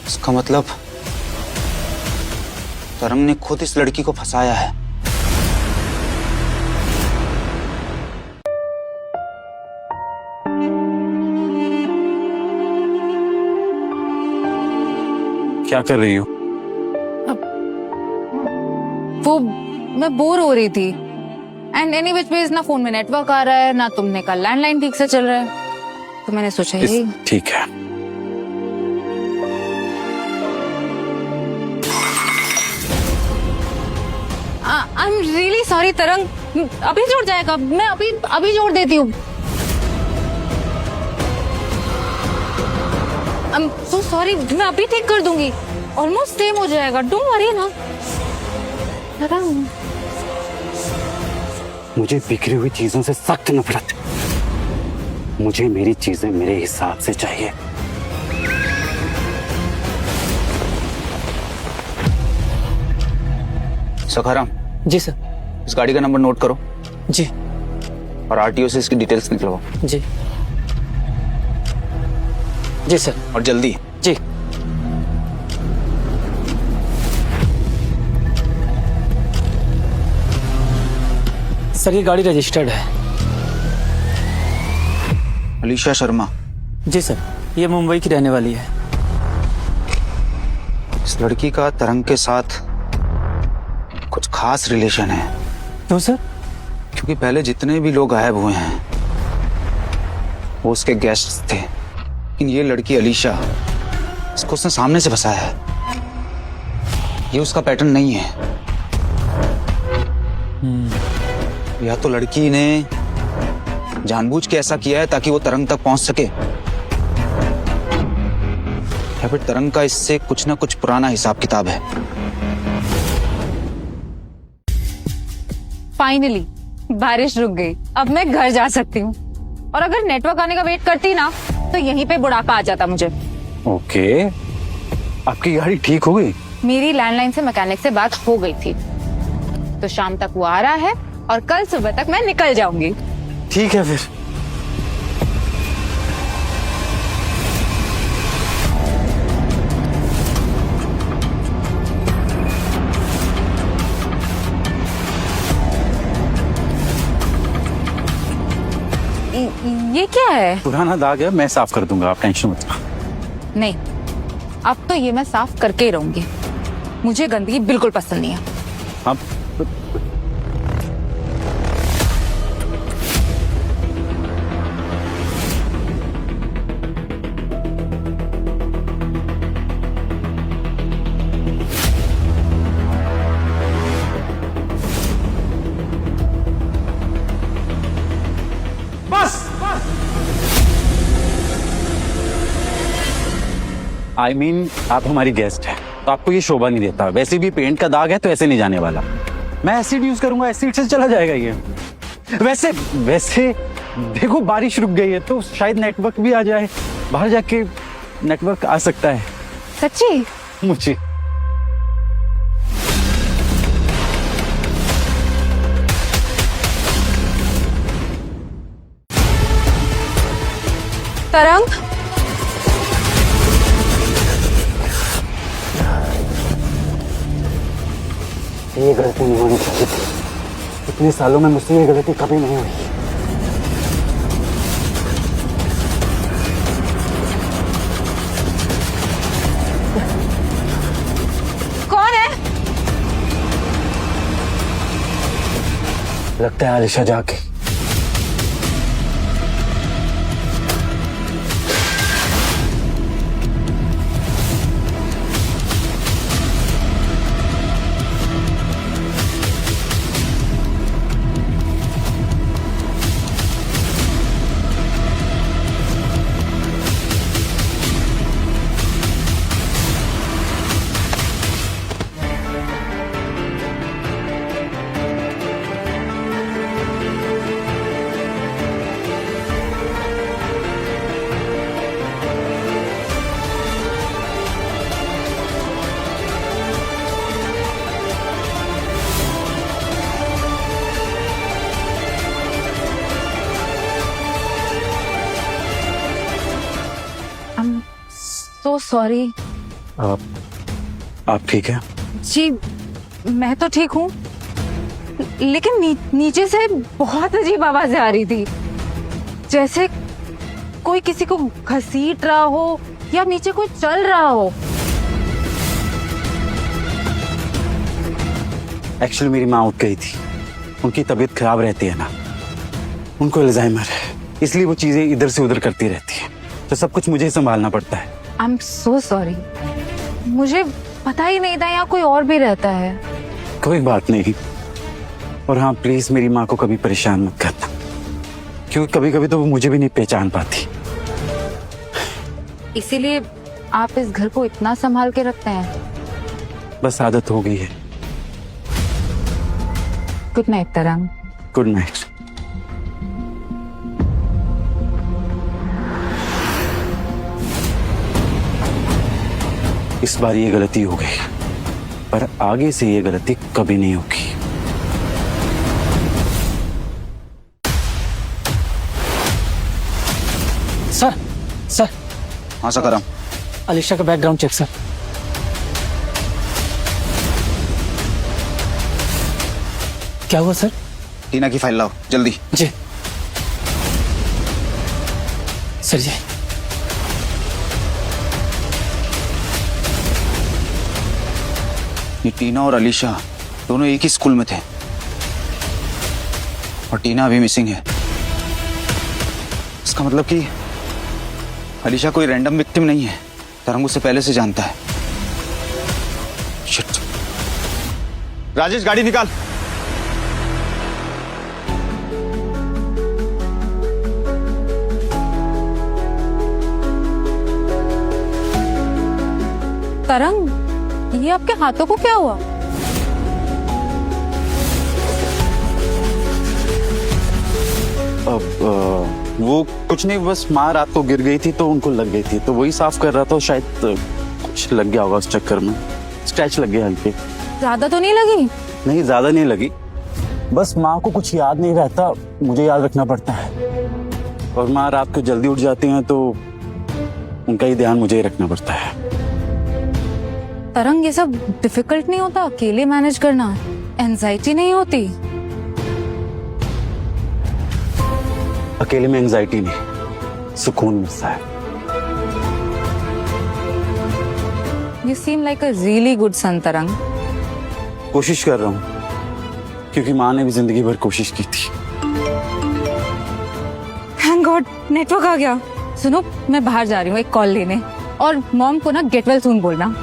इसका मतलब तरंग ने खुद इस लड़की को फंसाया है। क्या कर रही हो? वो मैं बोर हो रही थी। एंड एनी विच वेज ना फोन में नेटवर्क आ रहा है ना तुमने का लैंडलाइन ठीक से चल रहा है, तो मैंने सोचा यही। ठीक है। आई एम रियली सॉरी तरंग, अभी जुड़ जाएगा, मैं अभी अभी जोड़ देती हूँ। सो सॉरी, मैं अभी ठीक कर दूंगी, ऑलमोस्ट सेम हो जाएगा, डोंट वरी ना। मुझे बिखरी हुई चीजों से सख्त नफरत। मुझे मेरी चीजें मेरे हिसाब से चाहिए। सखाराम जी सर। इस गाड़ी का नंबर नोट करो जी। और आरटीओ से इसकी डिटेल्स निकलवाओ। जी जी सर। और जल्दी। जी। सर ये गाड़ी रजिस्टर्ड है। अलीशा शर्मा। जी सर, ये मुंबई की रहने वाली है। इस लड़की का तरंग के साथ कुछ खास रिलेशन है। क्यों सर? क्योंकि पहले जितने भी लोग गायब हुए हैं वो उसके गेस्ट्स थे, लेकिन ये लड़की अलीशा, इसको उसने सामने से फंसाया है। ये उसका पैटर्न नहीं है। या तो लड़की ने जानबूझ के ऐसा किया है ताकि वो तरंग तक पहुंच सके, या फिर तरंग का इससे कुछ ना कुछ पुराना हिसाब किताब है। फाइनली बारिश रुक गई, अब मैं घर जा सकती हूँ। और अगर नेटवर्क आने का वेट करती ना तो यहीं पे बुढ़ापा आ जाता मुझे। ओके, आपकी गाड़ी ठीक हो गई? मेरी लैंडलाइन से मैकेनिक से बात हो गई थी, तो शाम तक वो आ रहा है और कल सुबह तक मैं निकल जाऊंगी। ठीक है फिर। ये क्या है? पुराना दाग है, मैं साफ कर दूंगा, आप टेंशन मत लो। नहीं, अब तो ये मैं साफ करके ही रहूंगी। मुझे गंदगी बिल्कुल पसंद नहीं है। आप I mean, आप हमारी गेस्ट हैं, तो आपको ये शोभा नहीं देता। वैसे भी पेंट का दाग है तो ऐसे नहीं जाने वाला। मैं एसिड यूज करूंगा, एसिड से चला जाएगा ये। वैसे देखो बारिश रुक गई है तो शायद नेटवर्क भी आ जाए, बाहर जाके नेटवर्क आ सकता है। सच्ची? मुझे तरंग, ये गलती नहीं होनी चाहिए थी। इतने सालों में मुझसे ये गलती कभी नहीं हुई। कौन है? लगता है आलिशा जाके। So sorry। आप ठीक है? जी मैं तो ठीक हूँ, लेकिन नीचे से बहुत अजीब आवाजें आ रही थी, जैसे कोई किसी को घसीट रहा हो या नीचे कोई चल रहा हो। एक्चुअली मेरी माँ उठ गई थी, उनकी तबीयत खराब रहती है ना, उनको अल्जाइमर है, इसलिए वो चीजें इधर से उधर करती रहती है, तो सब कुछ मुझे ही संभालना पड़ता है। आई एम सो सॉरी, मुझे पता ही नहीं था यहाँ कोई और भी रहता है। कोई बात नहीं, और हाँ प्लीज मेरी माँ को कभी परेशान मत करना, क्योंकि कभी कभी तो वो मुझे भी नहीं पहचान पाती। इसीलिए आप इस घर को इतना संभाल के रखते हैं। बस आदत हो गई है। गुड नाइट तरंग। Good night. इस बार ये गलती हो गई, पर आगे से ये गलती कभी नहीं होगी। सर सर हाँ सकरम, अलीशा का बैकग्राउंड चेक सर। क्या हुआ सर? टीना की फाइल लाओ जल्दी। जी सर जी। ये टीना और अलीशा दोनों एक ही स्कूल में थे और टीना अभी मिसिंग है। इसका मतलब कि अलीशा कोई रैंडम विक्टिम नहीं है, तरंग उसे पहले से जानता है। शिट। राजेश गाड़ी निकाल। तरंग, ये आपके हाथों को क्या हुआ? वो कुछ नहीं, बस माँ रात को गिर गई थी तो उनको लग गई थी, तो वही साफ कर रहा था। शायद कुछ लग गया होगा उस चक्कर में, स्क्रैच लग गया हल्के। ज्यादा तो नहीं लगी? नहीं ज्यादा नहीं लगी, बस माँ को कुछ याद नहीं रहता, मुझे याद रखना पड़ता है। और माँ रात को जल्दी उठ जाती हैं तो उनका ही ध्यान मुझे ही रखना पड़ता है। तरंग, ये सब डिफिकल्ट नहीं होता अकेले मैनेज करना? एंजाइटी नहीं होती? अकेले में एंजाइटी नहीं, सुकून मिलता है। You seem like a really good son, तरंग। कोशिश कर रहा हूँ, क्योंकि माँ ने भी जिंदगी भर कोशिश की थी। Thank God, नेटवर्क आ गया। सुनो, मैं बाहर जा रही हूँ एक कॉल लेने, और मॉम को ना गेट वेल सून बोलना।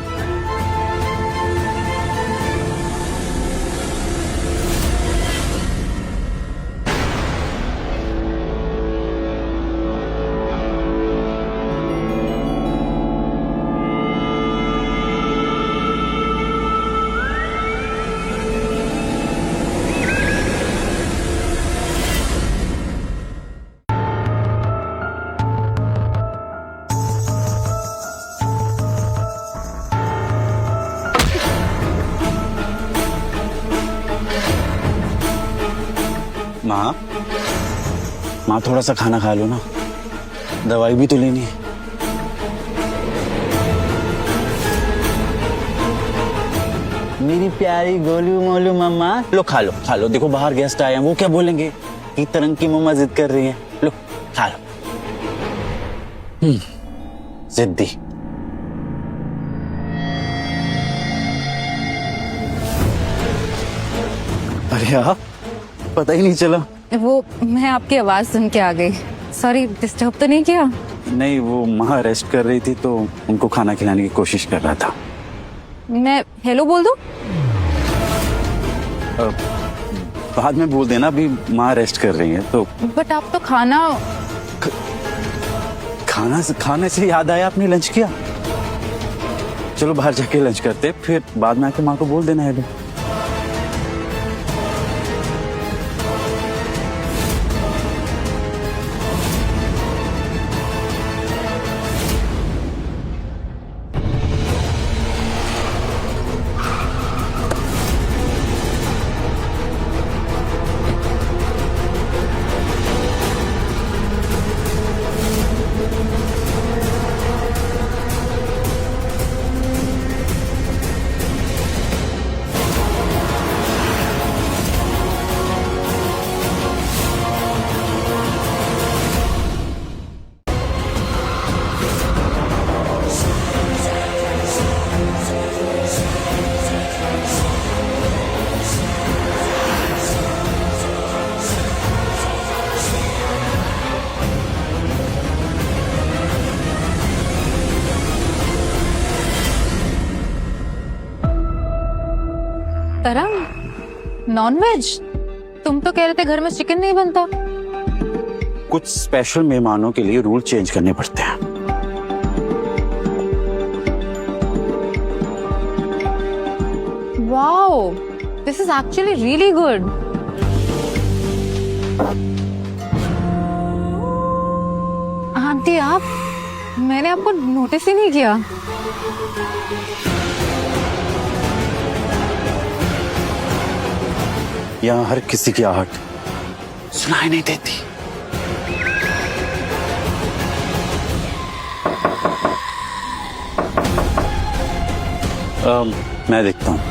माँ थोड़ा सा खाना खा लो ना, दवाई भी तो लेनी है। मेरी प्यारी गोलू मोलू मम्मा, लो खा लो खा लो। देखो बाहर गेस्ट आए हैं, वो क्या बोलेंगे कि तरंग की मम्मा जिद कर रही है। लो खा लो। जिद्दी। अरे आप, पता ही नहीं चला। वो मैं आपकी आवाज सुन के आ गई। सॉरी, डिस्टर्ब तो नहीं किया? नहीं, वो माँ रेस्ट कर रही थी तो उनको खाना खिलाने की कोशिश कर रहा था। मैं हेलो बोल दूं? बाद में बोल देना, अभी माँ रेस्ट कर रही है तो। बट आप तो खाने से याद आया, आपने लंच किया? चलो बाहर जाके लंच करते, फिर बाद में आके माँ को बोल देना हेलो। तरंग, नॉनवेज? तुम तो कह रहे थे घर में चिकन नहीं बनता। कुछ स्पेशल मेहमानों के लिए रूल चेंज करने पड़ते हैं। Wow, this is actually really good. Aunty आप, मैंने आपको नोटिस ही नहीं किया। यहाँ हर किसी की आहट सुनाई नहीं देती। मैं देखता हूँ।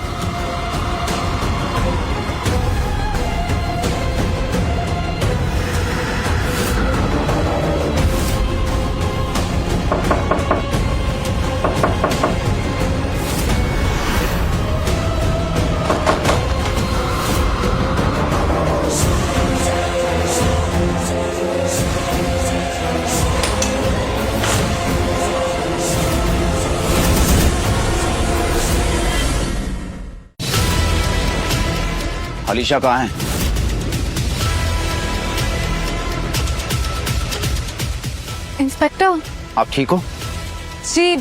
अलीशा कहाँ है? इंस्पेक्टर आप ठीक हो? जी,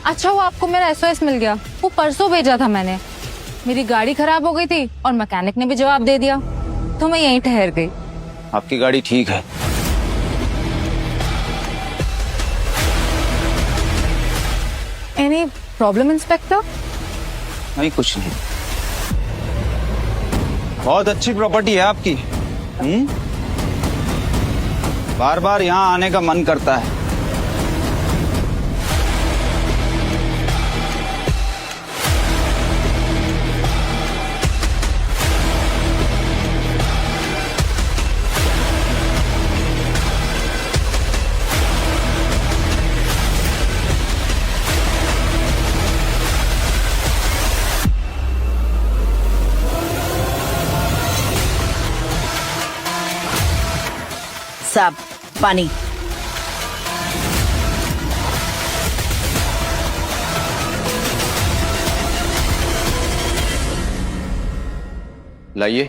अच्छा वो आपको मेरा SOS मिल गया। वो परसों भेजा था मैंने। मेरी गाड़ी खराब हो गई थी और मैकेनिक ने भी जवाब दे दिया, तो मैं यहीं ठहर गई। आपकी गाड़ी ठीक है। Any problem inspector? नहीं, कुछ नहीं। बहुत अच्छी प्रॉपर्टी है आपकी। बार बार यहाँ आने का मन करता है। साहब, पानी। लाइए।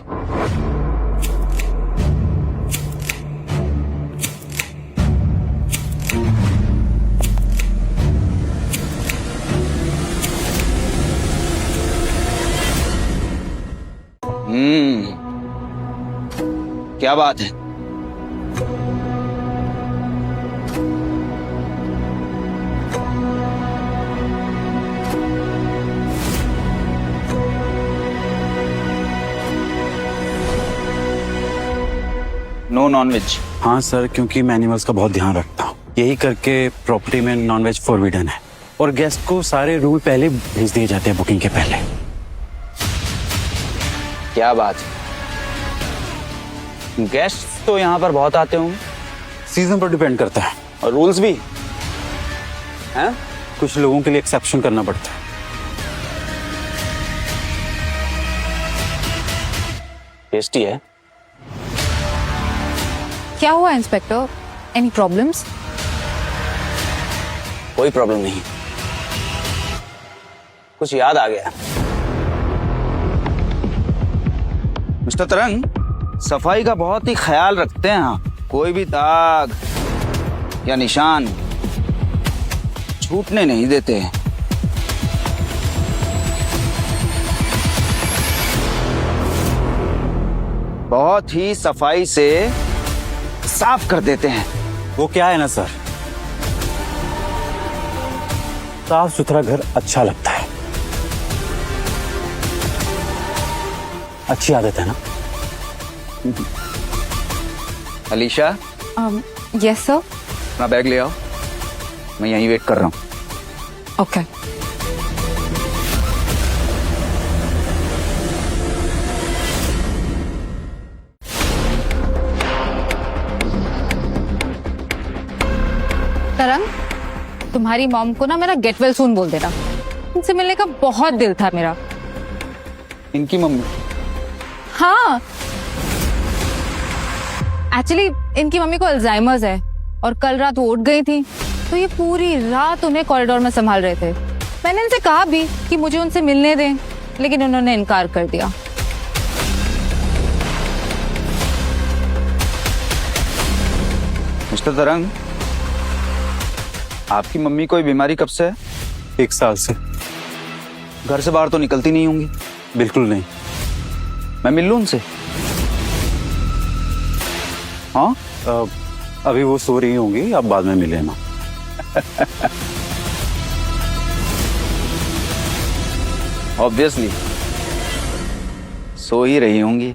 क्या बात है? No nonveg. हाँ सर, क्योंकि मैं एनिमल्स का बहुत ध्यान रखता हूँ। यही करके प्रॉपर्टी में नॉनवेज फॉरबिडन है और गेस्ट को सारे रूल पहले भेज दिए जाते हैं बुकिंग के पहले। क्या बात है? गेस्ट तो यहाँ पर बहुत आते होंगे। सीजन पर डिपेंड करता है और रूल्स भी हैं। कुछ लोगों के लिए एक्सेप्शन करना पड़ता है। टेस्टी है। क्या हुआ इंस्पेक्टर? Any problems? कोई प्रॉब्लम नहीं, कुछ याद आ गया। मिस्टर तरंग सफाई का बहुत ही ख्याल रखते हैं। हाँ, कोई भी दाग या निशान छूटने नहीं देते हैं। बहुत ही सफाई से साफ कर देते हैं। वो क्या है ना सर, साफ सुथरा घर अच्छा लगता है। अच्छी आदत है ना। Alisha, yes sir. अपना बैग ले आओ, मैं यहीं वेट कर रहा हूँ। ओके। तरंग, तुम्हारी मॉम को ना मेरा गेट वेल सून बोल देना। उनसे मिलने का बहुत दिल था मेरा। इनकी मम्मी? हाँ, एक्चुअली इनकी मम्मी को अल्जाइमर्स है और कल रात वो उठ गई थी, तो ये पूरी रात उन्हें कॉरिडोर में संभाल रहे थे। मैंने इनसे कहा भी कि मुझे उनसे मिलने दें, लेकिन उन्होंने इनकार कर दिया। मिस्टर तरंग, आपकी मम्मी कोई बीमारी कब से है? 1 साल से। घर से बाहर तो निकलती नहीं होंगी? बिल्कुल नहीं। मैं मिल लूं उनसे? हाँ, अभी वो सो रही होंगी, आप बाद में मिले ना। ऑब्वियसली सो ही रही होंगी।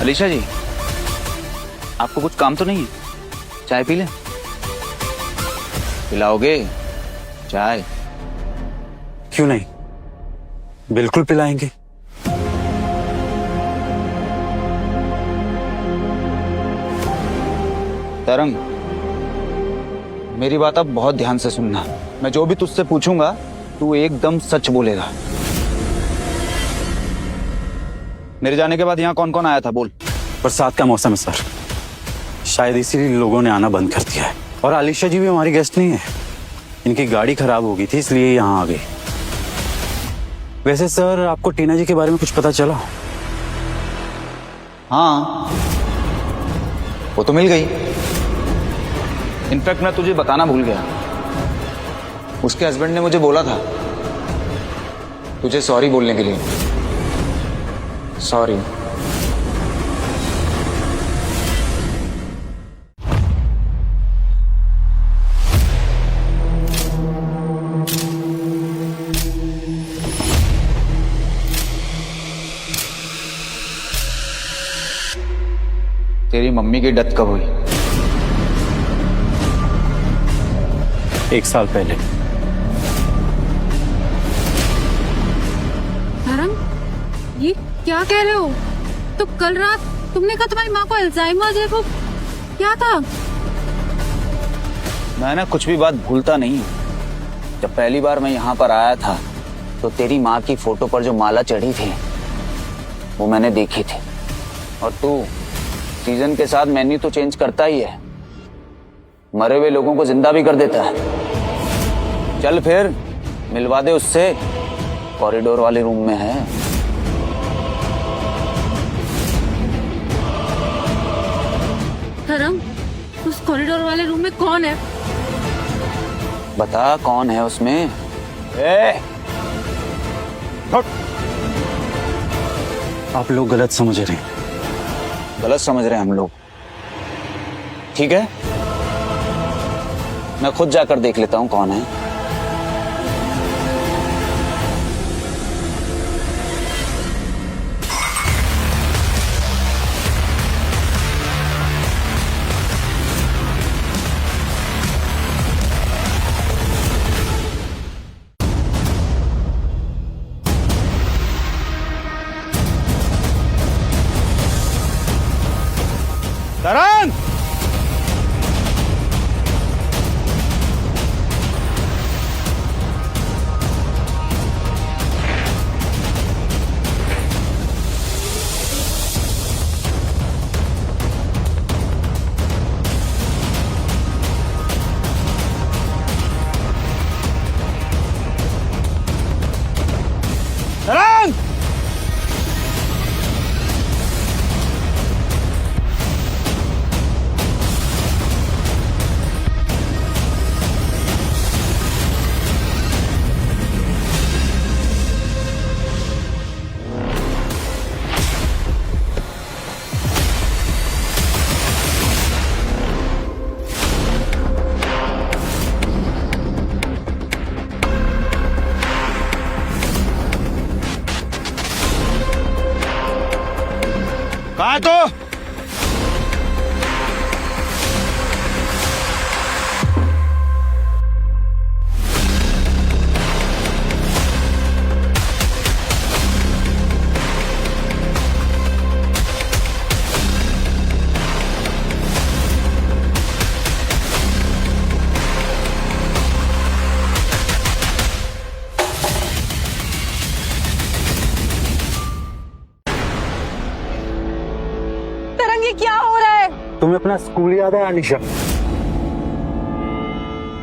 अलीशा जी, आपको कुछ काम तो नहीं है? चाय पी लें? पिलाओगे चाय? क्यों नहीं, बिल्कुल पिलाएंगे। तरंग, मेरी बात अब बहुत ध्यान से सुनना। मैं जो भी तुझसे पूछूंगा तू एकदम सच बोलेगा। मेरे जाने के बाद यहाँ कौन कौन आया था, बोल। बरसात का मौसम है सर, शायद इसीलिए लोगों ने आना बंद कर दिया है। और आलिशा जी भी हमारी गेस्ट नहीं है, इनकी गाड़ी खराब हो गई थी इसलिए यहाँ आ गई। वैसे सर, आपको टीना जी के बारे में कुछ पता चला? हाँ, वो तो मिल गई। इनफैक्ट मैं तुझे बताना भूल गया, उसके हस्बैंड ने मुझे बोला था तुझे सॉरी बोलने के लिए। सॉरी। तेरी मम्मी की डेथ कब हुई? 1 साल पहले। तरंग, ये क्या कह रहे हो? तो कल रात तुमने कहा तुम्हारी माँ को अल्जाइमर है, वो क्या था? मैं ना कुछ भी बात भूलता नहीं हूँ। जब पहली बार मैं यहाँ पर आया था तो तेरी माँ की फोटो पर जो माला चढ़ी थी वो मैंने देखी थी। और तू सीजन के साथ मेन्यू तो चेंज करता ही है, मरे हुए लोगों को जिंदा भी कर देता है। चल फिर मिलवा दे उससे, कॉरिडोर वाले रूम में है। तरंग, उस कॉरिडोर वाले रूम में कौन है? बता कौन है उसमें? आप लोग गलत समझ रहे हैं। गलत समझ रहे हैं हम लोग? ठीक है, मैं खुद जाकर देख लेता हूं कौन है। तरंग! तरंग! कहा तो? ये क्या हो रहा है? तुम्हें अपना स्कूल याद है आलिशा?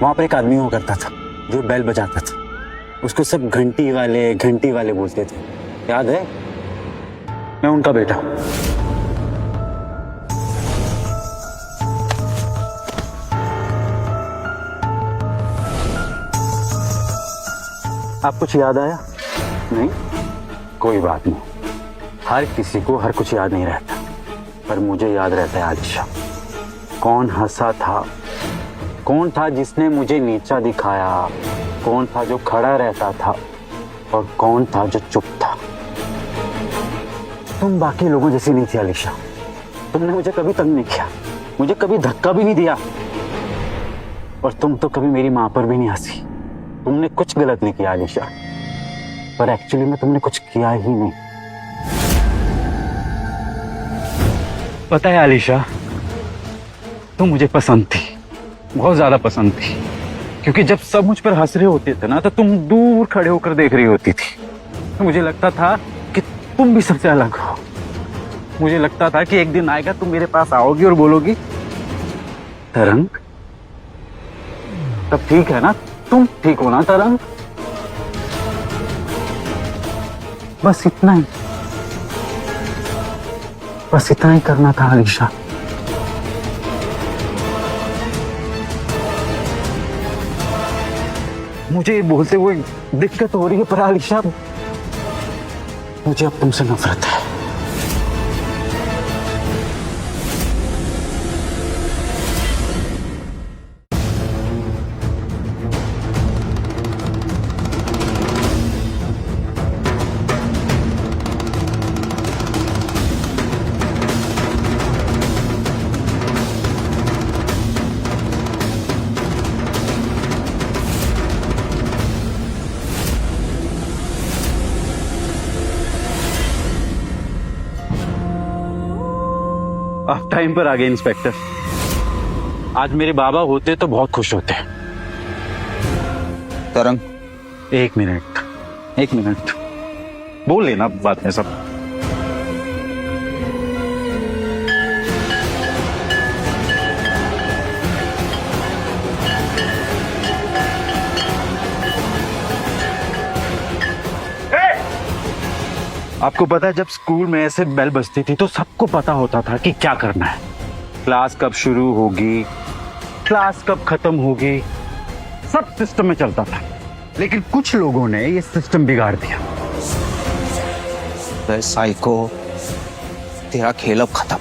वहां पर एक आदमी हुआ करता था जो बेल बजाता था। उसको सब घंटी वाले बोलते थे। याद है? मैं उनका बेटा हूं। आप कुछ याद आया? नहीं? कोई बात नहीं। हर किसी को हर कुछ याद नहीं रहता, पर मुझे याद रहता है आलिशा। कौन हंसा था, कौन था जिसने मुझे नीचा दिखाया, कौन था जो खड़ा रहता था और कौन था जो चुप था। तुम बाकी लोगों जैसी नहीं थी आलिशा। तुमने मुझे कभी तंग नहीं किया, मुझे कभी धक्का भी नहीं दिया, और तुम तो कभी मेरी मां पर भी नहीं हंसी। तुमने कुछ गलत नहीं किया आलिशा, पर एक्चुअली में तुमने कुछ किया ही नहीं। पता है आलिशा, तुम मुझे पसंद थी, बहुत ज्यादा पसंद थी, क्योंकि जब सब मुझ पर हंस रहे होते थे ना, तो तुम दूर खड़े होकर देख रही होती थी। तो मुझे लगता था कि तुम भी सबसे अलग हो। मुझे लगता था कि एक दिन आएगा तुम मेरे पास आओगी और बोलोगी तरंग। तब ठीक है ना, तुम ठीक हो ना तरंग? बस इतना ही, बस इतना ही करना था आलिशा। मुझे ये बोलते हुए दिक्कत हो रही है, पर आलिशा मुझे अब तुमसे नफरत है। आप टाइम पर आ गए इंस्पेक्टर। आज मेरे बाबा होते तो बहुत खुश होते। तरंग, एक मिनट बोल लेना बाद में सब। आपको पता है, जब स्कूल में ऐसे बेल बजती थी तो सबको पता होता था कि क्या करना है। क्लास कब शुरू होगी, क्लास कब खत्म होगी, सब सिस्टम में चलता था। लेकिन कुछ लोगों ने ये सिस्टम बिगाड़ दिया। साइको, तेरा खेल अब खत्म।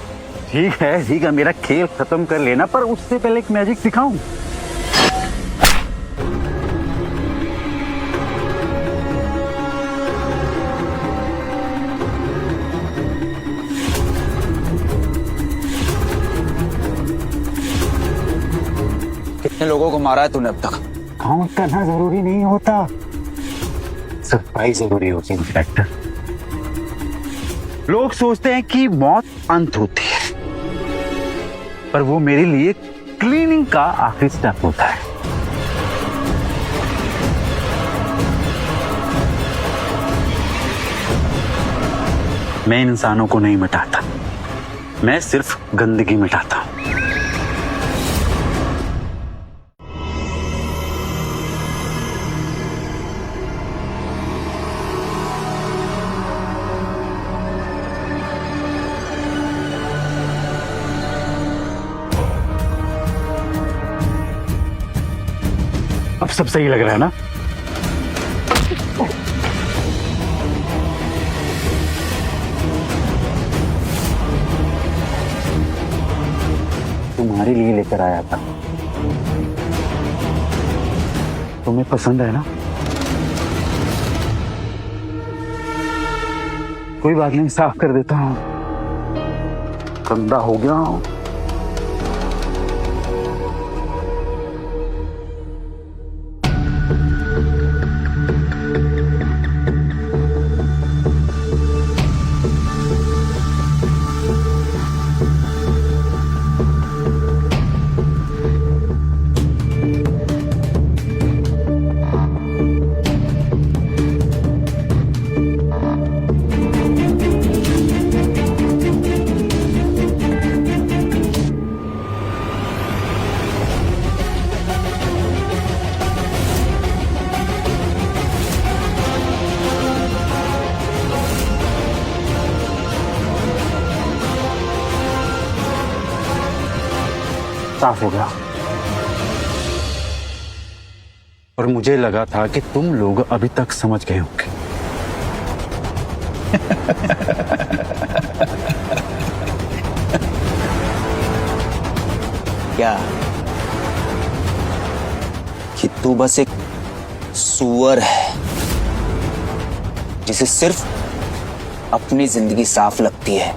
ठीक है, मेरा खेल खत्म कर लेना, पर उससे पहले एक मैजिक सिखाऊं। कितने लोगों को मारा है तूने अब तक? काउंट करना जरूरी नहीं होता, सफाई जरूरी होती है इंस्पेक्टर। लोग सोचते हैं कि मौत अंत होती है, पर वो मेरे लिए क्लीनिंग का आखिरी स्टेप होता है। मैं इंसानों को नहीं मिटाता, मैं सिर्फ गंदगी मिटाता हूं। अब सब सही लग रहा है ना? तुम्हारे लिए लेकर आया था, तुम्हें पसंद है ना? कोई बात नहीं, साफ कर देता हूं, गंदा हो गया हूं। साफ हो गया। और मुझे लगा था कि तुम लोग अभी तक समझ गए होंगे। क्या कि तू बस एक सुअर है जिसे सिर्फ अपनी जिंदगी साफ लगती है।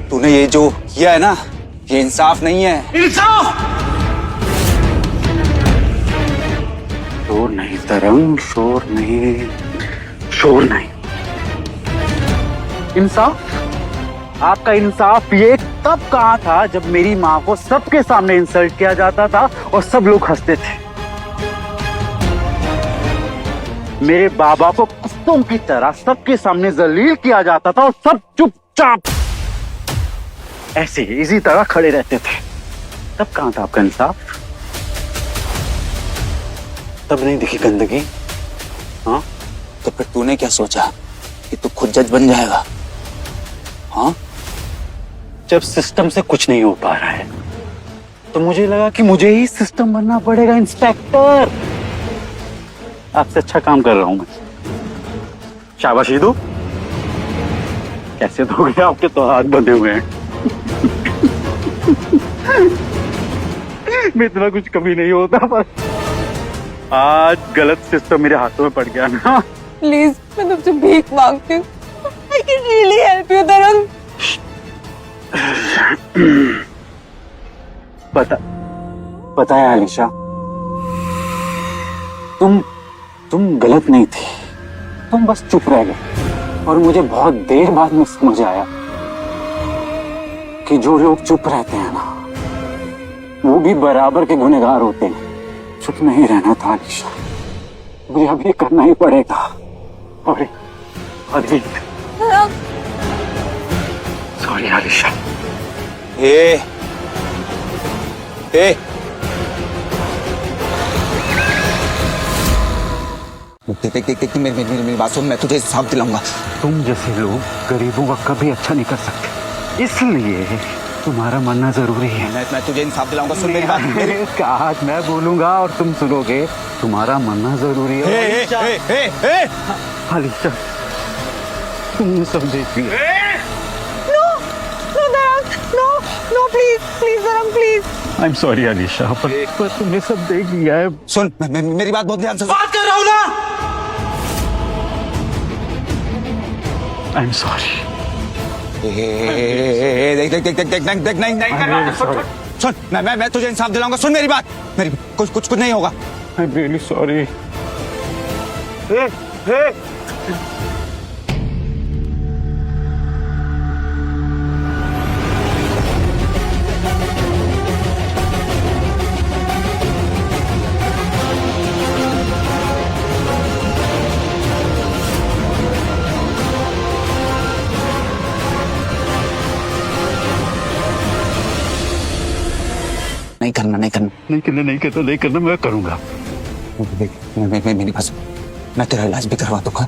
तूने ये जो किया है ना, ये इंसाफ नहीं है। इंसाफ शोर नहीं तरंग, शोर नहीं, शोर नहीं। इंसाफ? आपका इंसाफ ये तब कहा था जब मेरी माँ को सबके सामने इंसल्ट किया जाता था और सब लोग हंसते थे। मेरे बाबा को कुत्तों की तरह सबके सामने जलील किया जाता था और सब चुपचाप ऐसे इसी तरह खड़े रहते थे। तब कहां था आपका इंसाफ? तब नहीं दिखी गंदगी? हाँ, तो फिर तूने क्या सोचा कि तू खुद जज बन जाएगा? हाँ, जब सिस्टम से कुछ नहीं हो पा रहा है तो मुझे लगा कि मुझे ही सिस्टम बनना पड़ेगा। इंस्पेक्टर, आपसे अच्छा काम कर रहा हूं मैं। शाबाशी दो। कैसे दोगे? आपके तो हाथ बंधे हुए हैं। मैं इतना कुछ कभी नहीं होता, पर आज गलत सिस्टम मेरे हाथों में पड़ गया ना। प्लीज, मैं तुमसे भीख मांगती हूँ। I can really help you, तरंग। पता है आलिशा, तुम गलत नहीं थी। तुम बस चुप रह गए और मुझे बहुत देर बाद में समझ आया कि जो लोग चुप रहते हैं ना, वो भी बराबर के गुनहगार होते हैं। चुप नहीं रहना था आलिशा, मुझे अब ये करना ही पड़ेगा। और सॉरी आलिशा। ए देख मेरी बात सुन, मैं तुझे इंसाफ दिलाऊंगा। तुम जैसे लोग गरीबों का कभी अच्छा नहीं कर सकते, इसलिए तुम्हारा मानना जरूरी है। मैं तुझे इंसाफ दिलाऊंगा। सुन मेरी बात। आज मैं बोलूंगा और तुम सुनोगे। तुम्हारा मानना जरूरी है। आलिशा, तुमने सब देख लिया। No, please, तरंग, please। I'm sorry आलिशा, पर तुमने सब देख लिया है। सुन, मेरी बात बहुत ध्यान से बात कर रहा हूं ना। I'm sorry। देख नहीं सुन, मैं तुझे इंसाफ दिलाऊंगा। सुन मेरी बात, कुछ नहीं होगा। I'm really sorry। नहीं करना, मैं करूंगा। मेरी बात, मैं तेरा इलाज भी करवा दूंगा।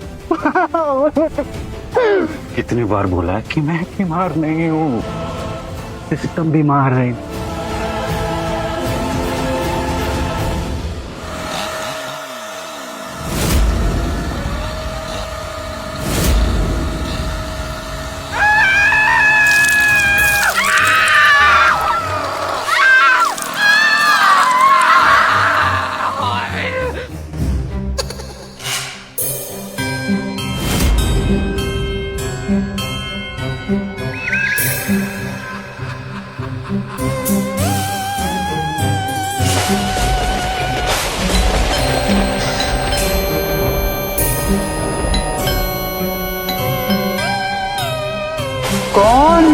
कितनी बार बोला कि मैं बीमार नहीं हूँ, सिस्टम बीमार है। कौन